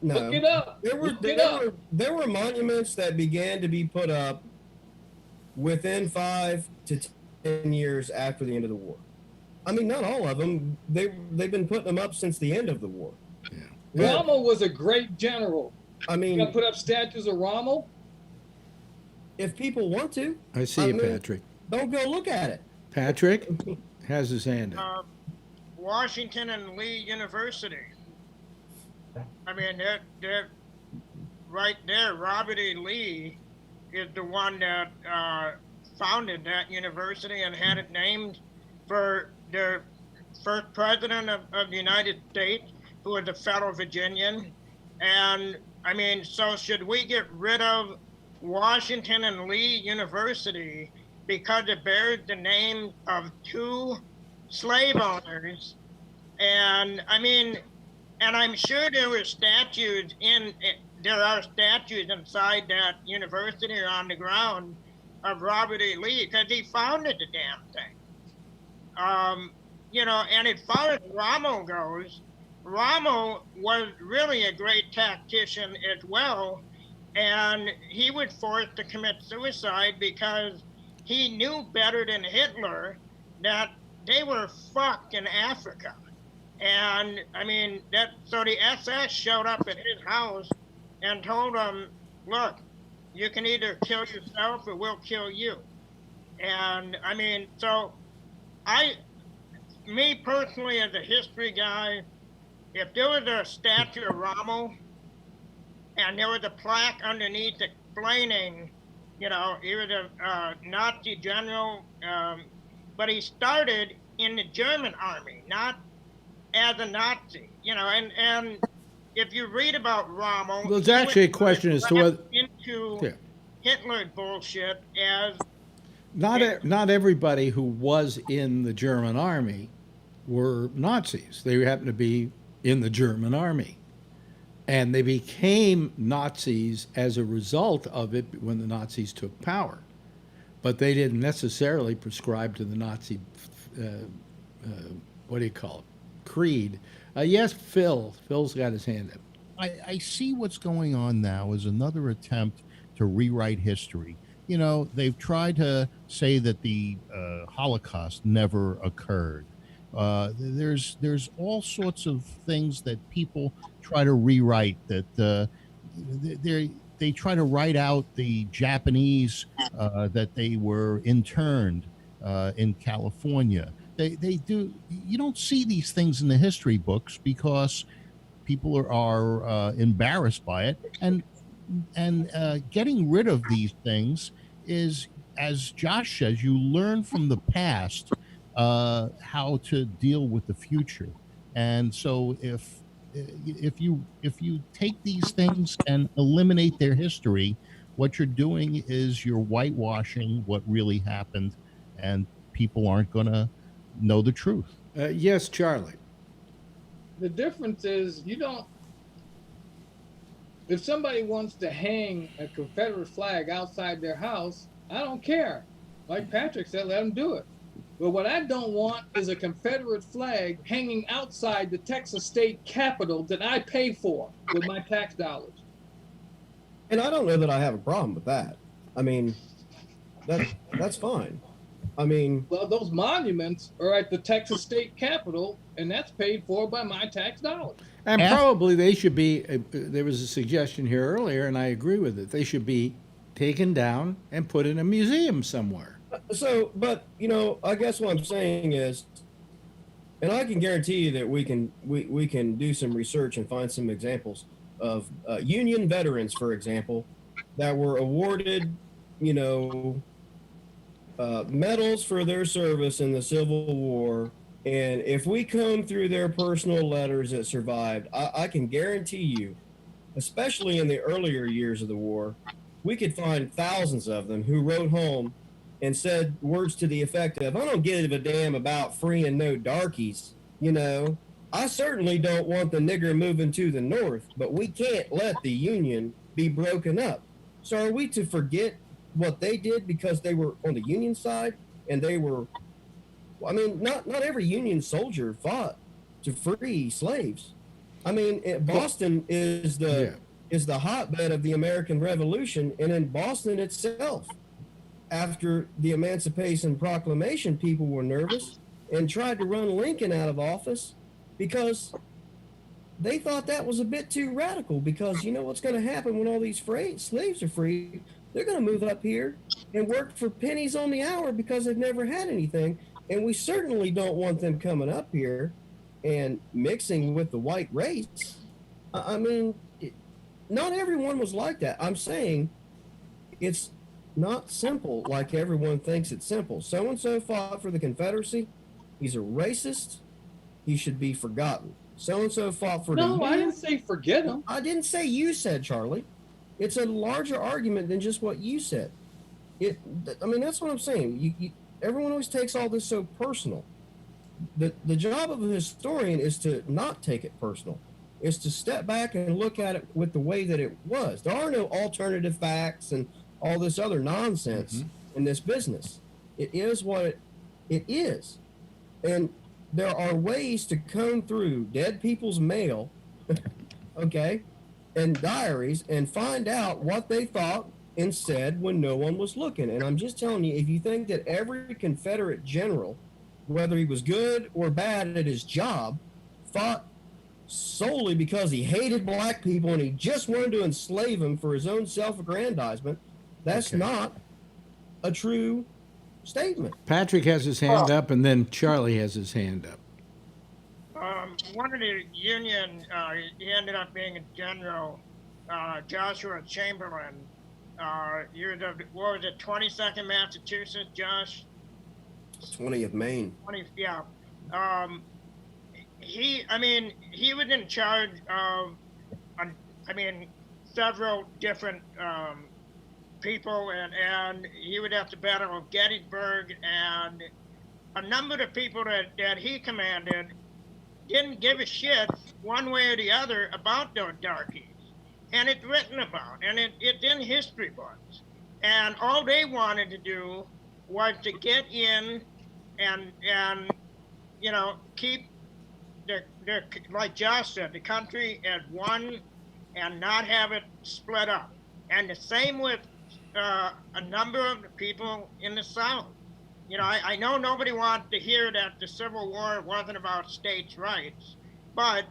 No. Look it up. There were monuments that began to be put up within 5 to 10 years after the end of the war. I mean, not all of them. They've been putting them up since the end of the war. Yeah. Rommel was a great general. I mean, you put up statues of Rommel? If people want to. I see you, Patrick. Don't go look at it. Patrick has his hand up. Washington and Lee University. I mean, they're right there. Robert E. Lee is the one that founded that university and had it named for the first president of the United States, who was a fellow Virginian. And I mean, so should we get rid of Washington and Lee University because it bears the name of 2 slave owners? And I mean, and I'm sure there are statues inside that university or on the ground of Robert E. Lee, because he founded the damn thing. And as far as Rommel goes, Rommel was really a great tactician as well, and he was forced to commit suicide because he knew better than Hitler that they were fucked in Africa. And I mean, so the SS showed up at his house and told him, look, you can either kill yourself or we'll kill you. And I mean, so me personally, as a history guy, if there was a statue of Rommel and there was a plaque underneath explaining, he was a Nazi general, but he started in the German army, not as a Nazi, and if you read about Rommel, well, there's actually a question as to whether into Hitler's bullshit as not everybody who was in the German army were Nazis. They happened to be in the German army, and they became Nazis as a result of it when the Nazis took power, but they didn't necessarily prescribe to the Nazi what do you call it? Creed. Yes, Phil's got his hand up. I see what's going on now as another attempt to rewrite history. They've tried to say that the Holocaust never occurred. There's all sorts of things that people try to rewrite. That they try to write out the Japanese that they were interned in California. They do. You don't see these things in the history books because people are embarrassed by it. And getting rid of these things is, as Josh says, you learn from the past how to deal with the future. And so if you take these things and eliminate their history, what you're doing is you're whitewashing what really happened, and people aren't going to know the truth. Yes, Charlie. The difference is if somebody wants to hang a Confederate flag outside their house, I don't care. Like Patrick said, let them do it. But what I don't want is a Confederate flag hanging outside the Texas state capitol that I pay for with my tax dollars. And I don't know that I have a problem with that. I mean, that's fine. I mean, well, those monuments are at the Texas state capitol, and that's paid for by my tax dollars. And probably they should be, there was a suggestion here earlier, and I agree with it. They should be taken down and put in a museum somewhere. So, but, I guess what I'm saying is, and I can guarantee you that we can do some research and find some examples of Union veterans, for example, that were awarded, medals for their service in the Civil War. And if we comb through their personal letters that survived, I can guarantee you, especially in the earlier years of the war, we could find thousands of them who wrote home and said words to the effect of, I don't give a damn about free and no darkies. I certainly don't want the nigger moving to the north, but we can't let the Union be broken up. So are we to forget what they did because they were on the Union side and they were, not every Union soldier fought to free slaves. Boston is the hotbed of the American Revolution, and in Boston itself, after the Emancipation Proclamation, people were nervous and tried to run Lincoln out of office because they thought that was a bit too radical, because you know what's going to happen when all these slaves are free? They're going to move up here and work for pennies on the hour because they've never had anything. And we certainly don't want them coming up here and mixing with the white race. Not everyone was like that. I'm saying it's not simple like everyone thinks it's simple. So-and-so fought for the Confederacy. He's a racist. He should be forgotten. So-and-so fought for the Union. No, I didn't say forget him. I didn't say you said, Charlie. It's a larger argument than just what you said. That's what I'm saying. Everyone always takes all this so personal. The job of a historian is to not take it personal. Is to step back and look at it with the way that it was. There are no alternative facts and all this other nonsense in this business. It is what it is. And there are ways to comb through dead people's mail, okay, and diaries and find out what they thought and said when no one was looking. And I'm just telling you, if you think that every Confederate general, whether he was good or bad at his job, fought solely because he hated black people and he just wanted to enslave them for his own self-aggrandizement, that's not a true statement. Patrick has his hand up, and then Charlie has his hand up. One of the Union, he ended up being a general, Joshua Chamberlain. He was what was it, 22nd Massachusetts, Josh? 20th Maine. 20th, yeah. He was in charge of, several different people, and he would have to battle Gettysburg, and a number of people that he commanded didn't give a shit one way or the other about those darkies. And it's written about, and it's in history books. And all they wanted to do was to get in and keep like Josh said, the country as one and not have it split up. And the same with a number of the people in the South. I know nobody wants to hear that the Civil War wasn't about states' rights, but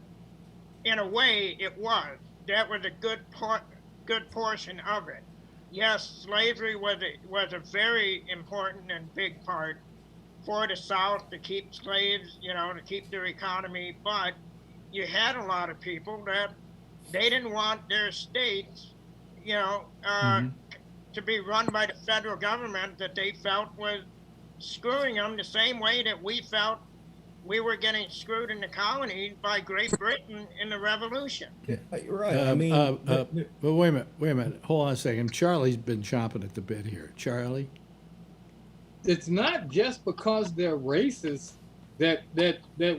in a way it was. That was a good portion of it. Yes, slavery was a very important and big part for the South to keep slaves, to keep their economy. But you had a lot of people that they didn't want their states, you know, to be run by the federal government that they felt was screwing them the same way that we felt we were getting screwed in the colonies by Great Britain in the Revolution. Yeah, you're right. I mean, but wait a minute. Hold on a second. Charlie's been chomping at the bit here. Charlie? It's not just because they're racist that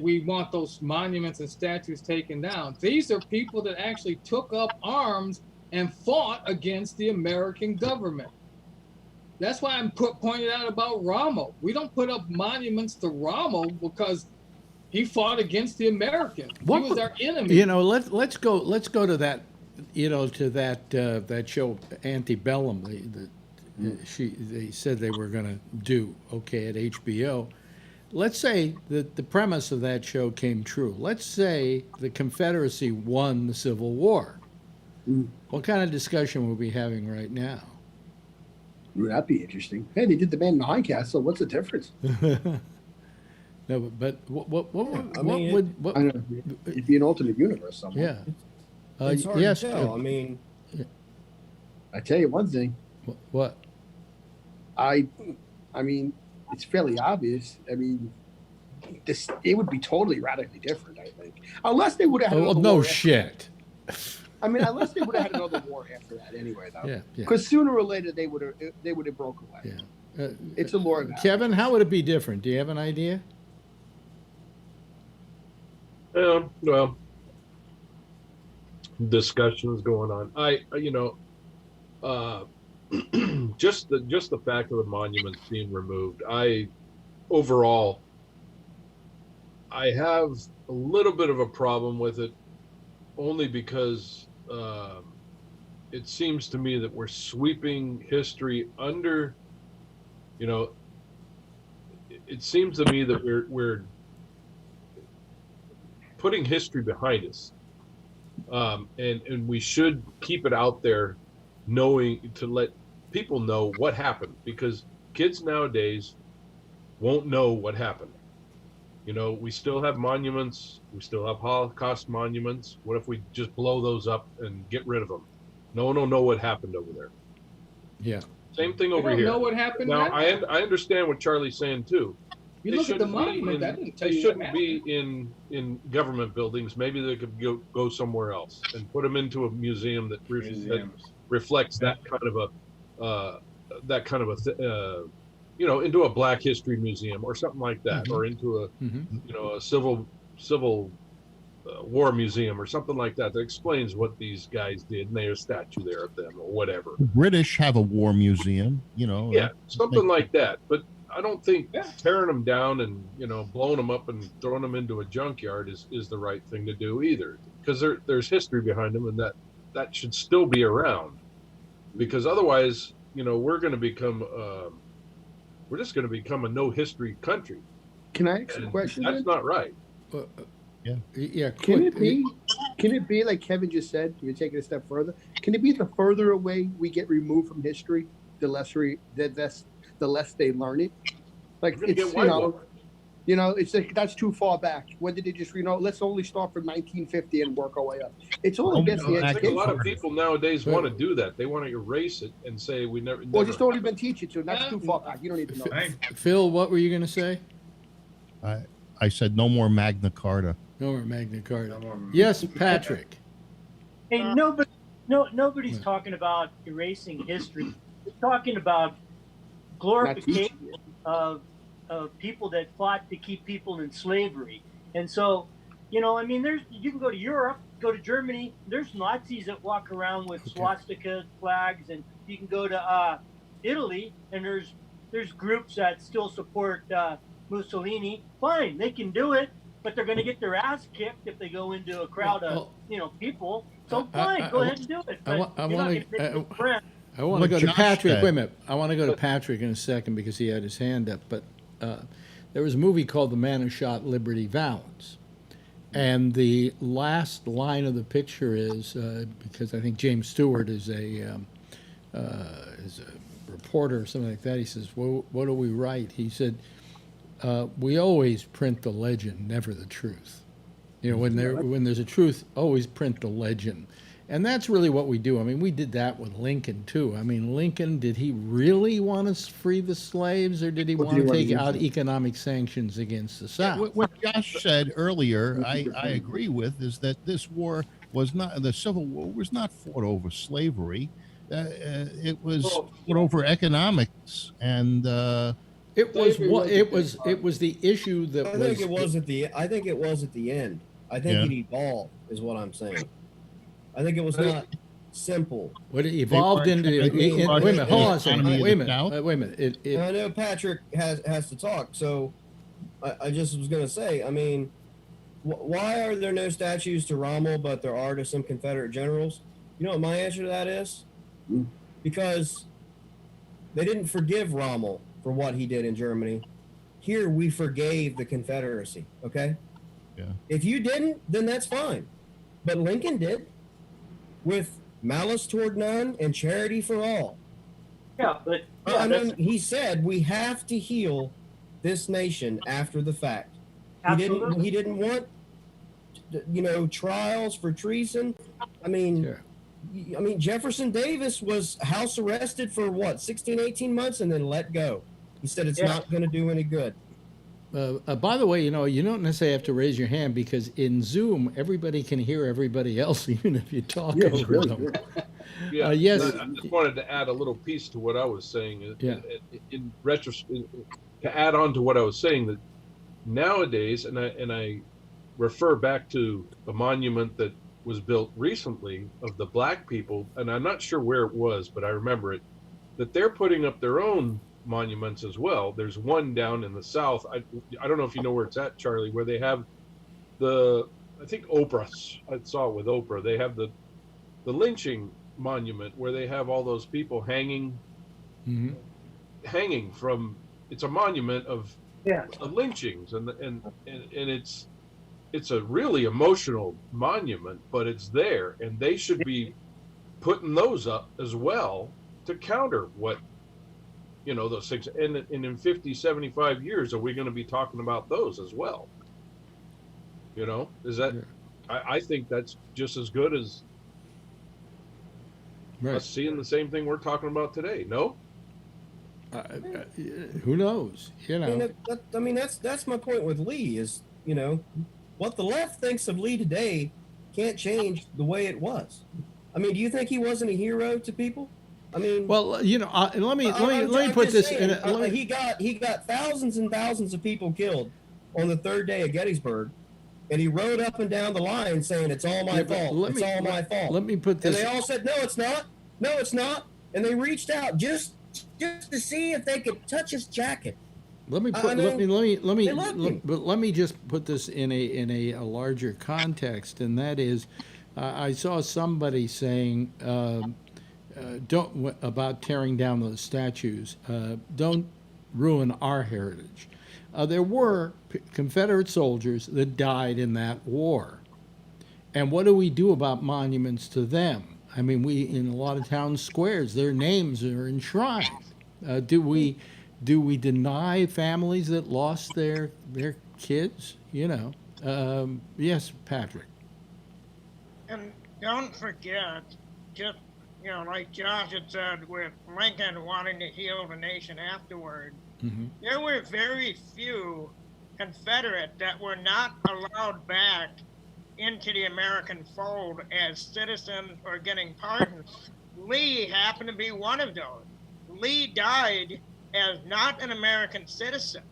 we want those monuments and statues taken down. These are people that actually took up arms and fought against the American government. That's why I'm pointed out about Ramble. We don't put up monuments to Ramble because he fought against the Americans. He was our enemy. You know, let's go to that. You know, to that show Antebellum. They said they were going to do at HBO. Let's say that the premise of that show came true. Let's say the Confederacy won the Civil War. What kind of discussion we'll be having right now? Ooh, that'd be interesting. Hey, they did the Man in the High Castle. What's the difference? No, but what I know, it'd be an alternate universe somewhere. Yeah. it's hard yes. to tell. I mean, I tell you one thing. What? I mean, it's fairly obvious. I mean, it would be totally radically different. I think, unless they would have had another no war shit. I mean, unless they would have had another war after that, anyway, though. Yeah. Because sooner or later they would have broken away. Yeah. It's a law of Kevin, how would it be different? Do you have an idea? Well, discussions going on. Just the fact of the monuments being removed. Overall, I have a little bit of a problem with it, only because it seems to me that we're sweeping history under. You know, it seems to me that we're putting history behind us, and we should keep it out there, knowing to let people know what happened, because kids nowadays won't know what happened. You know, we still have monuments, we still have Holocaust monuments. What if we just blow those up and get rid of them? No one will know what happened over there. Yeah. Same thing over don't here. know what happened now. now. I understand what Charlie's saying too. You look at the monument, that didn't tell They you shouldn't what be in government buildings. Maybe they could go somewhere else and put them into a museum that reflects that kind of a into a Black History museum or something like that, or into a civil war museum or something like that explains what these guys did, and there's a statue there of them or whatever. The British have a war museum, Yeah, something like that. But I don't think tearing them down and blowing them up and throwing them into a junkyard is the right thing to do either, because there's history behind them, and that should still be around, because otherwise we're going to become we're just going to become a no history country. Can I ask a question? That's not right. Yeah. Can it be like Kevin just said? You're taking it a step further. Can it be the further away we get removed from history, the less they learn it? Like it's it's like that's too far back. When did they just let's only start from 1950 and work our way up? It's all against the I think a education. lot of people nowadays want to do that. They want to erase it and say we never. Well, just don't even teach it to them. That's too far back. You don't even know. Phil, what were you going to say? I said no more Magna Carta. No more Magna Carta. Yes, Patrick. Hey, nobody's talking about erasing history. We're talking about glorification of people that fought to keep people in slavery. And so, you can go to Europe, go to Germany. There's Nazis that walk around with swastika flags, and you can go to Italy, and there's groups that still support Mussolini. Fine, they can do it, but they're going to get their ass kicked if they go into a crowd of people. So fine, go ahead and do it. But I want to go to Josh Patrick. said. Wait a minute. I want to go to Patrick in a second because he had his hand up. But there was a movie called The Man Who Shot Liberty Valance. And the last line of the picture is, because I think James Stewart is a reporter or something like that, he says, what do we write? He said, we always print the legend, never the truth. When there's a truth, always print the legend. And that's really what we do. I mean, we did that with Lincoln, too. I mean, Lincoln, did he really want to free the slaves, or did he want to take out economic sanctions against the South? What Josh said earlier, I agree with, is that this war was not, the Civil War was not fought over slavery. It was fought over economics, and it was the issue that I think it was at the end. I think it evolved, is what I'm saying. I think it was not simple. What it evolved into? Wait a minute, hold on a second. Wait a minute. I know Patrick has to talk, so I just was going to say. I mean, why are there no statues to Rommel, but there are to some Confederate generals? You know what my answer to that is? Because they didn't forgive Rommel for what he did in Germany. Here we forgave the Confederacy. Okay. Yeah. If you didn't, then that's fine. But Lincoln did, with malice toward none and charity for all. Yeah, but he said we have to heal this nation after the fact. Absolutely. He didn't want, trials for treason. I mean, Jefferson Davis was house arrested for 16, 18 months and then let go. He said it's not going to do any good. By the way, you don't necessarily have to raise your hand, because in Zoom, everybody can hear everybody else, even if you talk over them. Yeah, yes. I just wanted to add a little piece to what I was saying. Yeah. In retrospect, to add on to what I was saying, that nowadays, and I refer back to a monument that was built recently of the black people, and I'm not sure where it was, but I remember it, that they're putting up their own monuments as well. There's one down in the South. I don't know if you know where it's at, Charlie, where they have I think Oprah's. I saw it with Oprah. They have the lynching monument where they have all those people hanging from. It's a monument of lynchings, and it's a really emotional monument, but it's there, and they should be putting those up as well to counter what those things. And in 50, 75 years, are we going to be talking about those as well? Is that, I think that's just as good as us seeing the same thing we're talking about today. No? Who knows? I mean, that's my point with Lee is, what the left thinks of Lee today can't change the way it was. I mean, do you think he wasn't a hero to people? I mean, well, let me put this in. He got thousands and thousands of people killed on the third day of Gettysburg, and he rode up and down the line saying, "It's all my fault. It's all my fault." Let me put this. And they all said, "No, it's not. No, it's not." And they reached out just to see if they could touch his jacket. Let me just put this in a larger context, and that is, I saw somebody saying. About tearing down those statues. Don't ruin our heritage. There were Confederate soldiers that died in that war. And what do we do about monuments to them? I mean, in a lot of town squares, their names are enshrined. Do we deny families that lost their kids? Yes, Patrick. And don't forget, just like Josh had said, with Lincoln wanting to heal the nation afterward, there were very few Confederate that were not allowed back into the American fold as citizens or getting pardons. Lee happened to be one of those. Lee died as not an American citizen.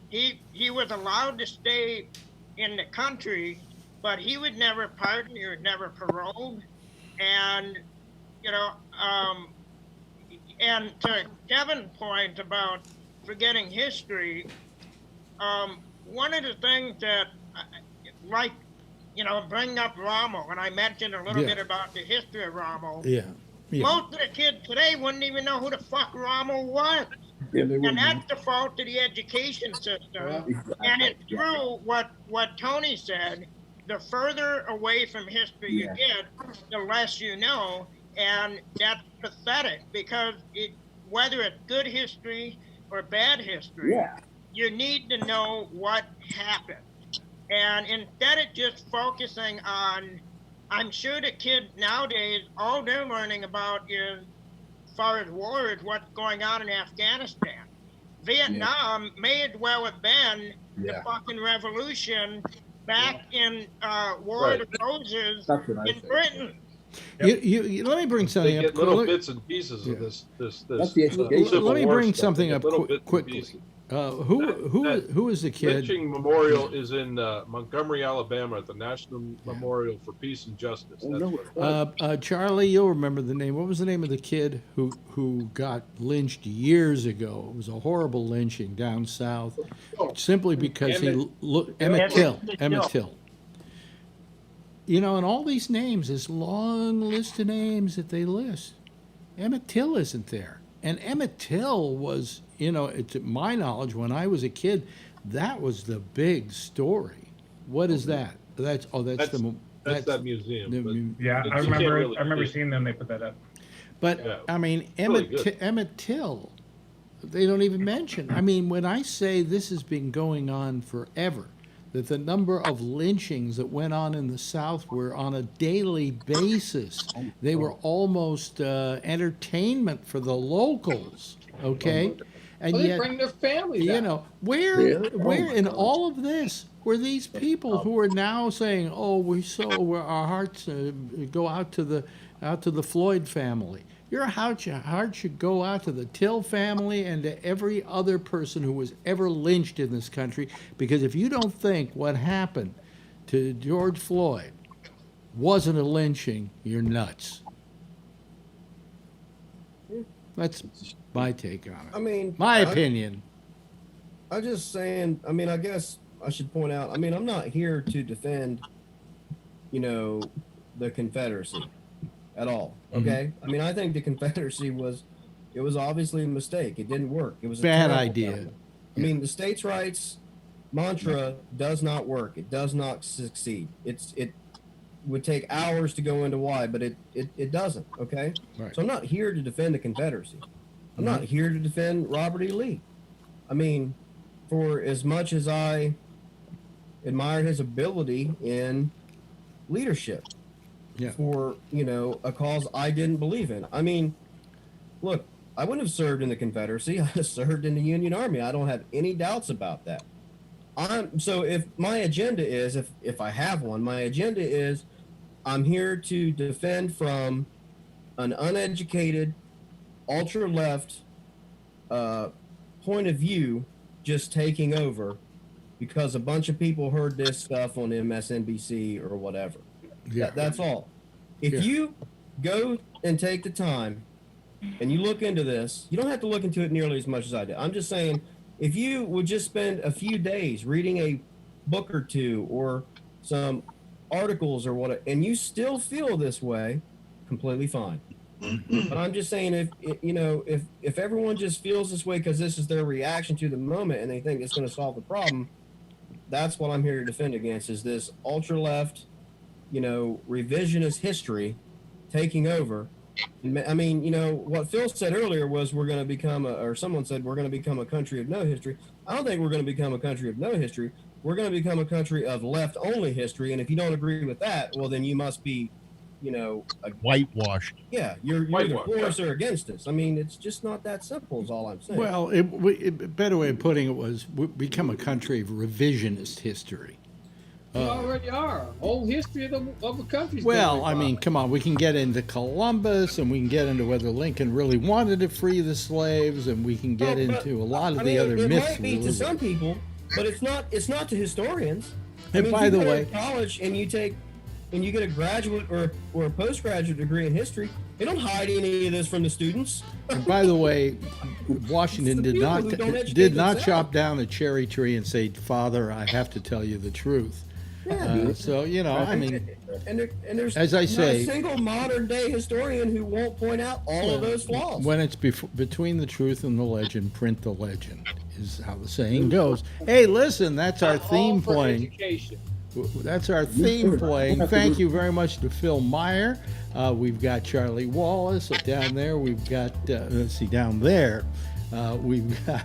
He was allowed to stay in the country, but he would never pardon, he was never paroled. And and to Kevin's point about forgetting history, one of the things that, bring up Rommel, and I mentioned a little bit about the history of Rommel. Most of the kids today wouldn't even know who the fuck Rommel was. And that's the fault of the education system. And it's true what Tony said, the further away from history you get, the less you know. And that's pathetic, because whether it's good history or bad history, you need to know what happened. And instead of just focusing on I'm sure the kids nowadays, all they're learning about is, as far as war, is what's going on in Afghanistan. Vietnam may as well have been the fucking revolution back in War of the Roses in Britain. Let me bring something They up. get little bits and pieces of this That's the education. Civil Let me War bring stuff. something They up get little bits and quickly. pieces. Who is the kid? Lynching Memorial is in Montgomery, Alabama, at the National Memorial for Peace and Justice. Charlie, you'll remember the name. What was the name of the kid who got lynched years ago? It was a horrible lynching down south, simply because Emmett Till. You know, and all these names, this long list of names that they list, Emmett Till isn't there. And Emmett Till was, you know, to my knowledge, when I was a kid, that was the big story. What is that? That's that museum. I remember seeing them. They put that up. But I mean, Emmett Till, they don't even mention. I mean, when I say this has been going on forever, that the number of lynchings that went on in the South were on a daily basis. They were almost entertainment for the locals, okay? And they yet, bring their families you out. know, where in all of this were these people who are now saying, "Oh, our hearts go out to the Floyd family." Your heart should go out to the Till family and to every other person who was ever lynched in this country, because if you don't think what happened to George Floyd wasn't a lynching, you're nuts. That's my take on it. I mean, my opinion. I'm just saying, I mean, I guess I should point out, I mean, I'm not here to defend, you know, the Confederacy at all. Okay. I mean, I think the Confederacy was obviously a mistake. It didn't work. It was a bad terrible idea. government. I mean, the states' rights mantra does not work. It does not succeed. It would take hours to go into why, but it doesn't. Okay. Right. So I'm not here to defend the Confederacy. I'm not here to defend Robert E. Lee. I mean, for as much as I admire his ability in leadership, for, you know, a cause I didn't believe in. I mean, look, I wouldn't have served in the Confederacy. I served in the Union Army. I don't have any doubts about that. So if my agenda is, if I have one, my agenda is I'm here to defend from an uneducated, ultra-left point of view just taking over because a bunch of people heard this stuff on MSNBC or whatever. That's all. If you go and take the time and you look into this, you don't have to look into it nearly as much as I did. I'm just saying, if you would just spend a few days reading a book or two or some articles or whatever, and you still feel this way, completely fine. But I'm just saying, if everyone just feels this way because this is their reaction to the moment and they think it's going to solve the problem, that's what I'm here to defend against, is this ultra left, you know, revisionist history taking over. I mean, you know, what Phil said earlier was we're going to become or someone said we're going to become a country of no history. I don't think we're going to become a country of no history. We're going to become a country of left-only history. And if you don't agree with that, well, then you must be, you know, whitewashed. Yeah, you're either for us or against us. I mean, it's just not that simple is all I'm saying. Well, a better way of putting it was become a country of revisionist history. We already are. Whole history of the country. Well, I mean, come on. We can get into Columbus, and we can get into whether Lincoln really wanted to free the slaves, and we can get into a lot of the other myths. It might be to some people, but it's not to historians. And by the way, college and you get a graduate or a postgraduate degree in history, they don't hide any of this from the students. And by the way, Washington did not chop down a cherry tree and say, "Father, I have to tell you the truth." So, you know, I mean, and there's as I say, not a single modern day historian who won't point out all of those flaws. When it's between the truth and the legend, print the legend, is how the saying goes. Hey, listen, that's our theme playing. Education. That's our theme playing. Thank you very much to Phil Meyer. We've got Charlie Wallace down there. We've got, let's see, down there, we've got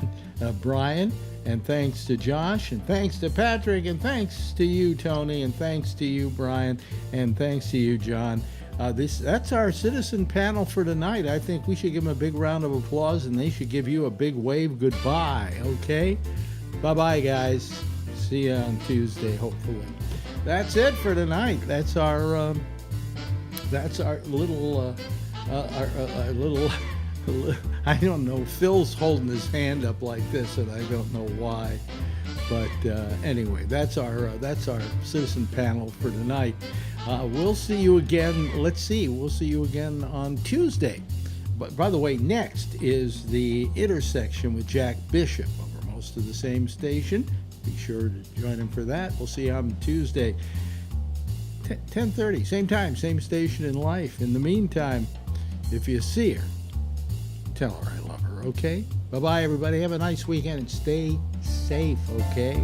Brian. And thanks to Josh, and thanks to Patrick, and thanks to you, Tony, and thanks to you, Brian, and thanks to you, John. That's our citizen panel for tonight. I think we should give them a big round of applause, and they should give you a big wave goodbye, okay? Bye-bye, guys. See you on Tuesday, hopefully. That's it for tonight. That's our little, our little, I don't know, Phil's holding his hand up like this, and I don't know why. But anyway, that's our citizen panel for tonight. We'll see you again. We'll see you again on Tuesday. But by the way, next is the Intersection with Jack Bishop over most of the same station. Be sure to join him for that. We'll see you on Tuesday, 10:30, same time, same station in life. In the meantime, if you see her, tell her I love her, okay? Bye-bye, everybody. Have a nice weekend and stay safe, okay?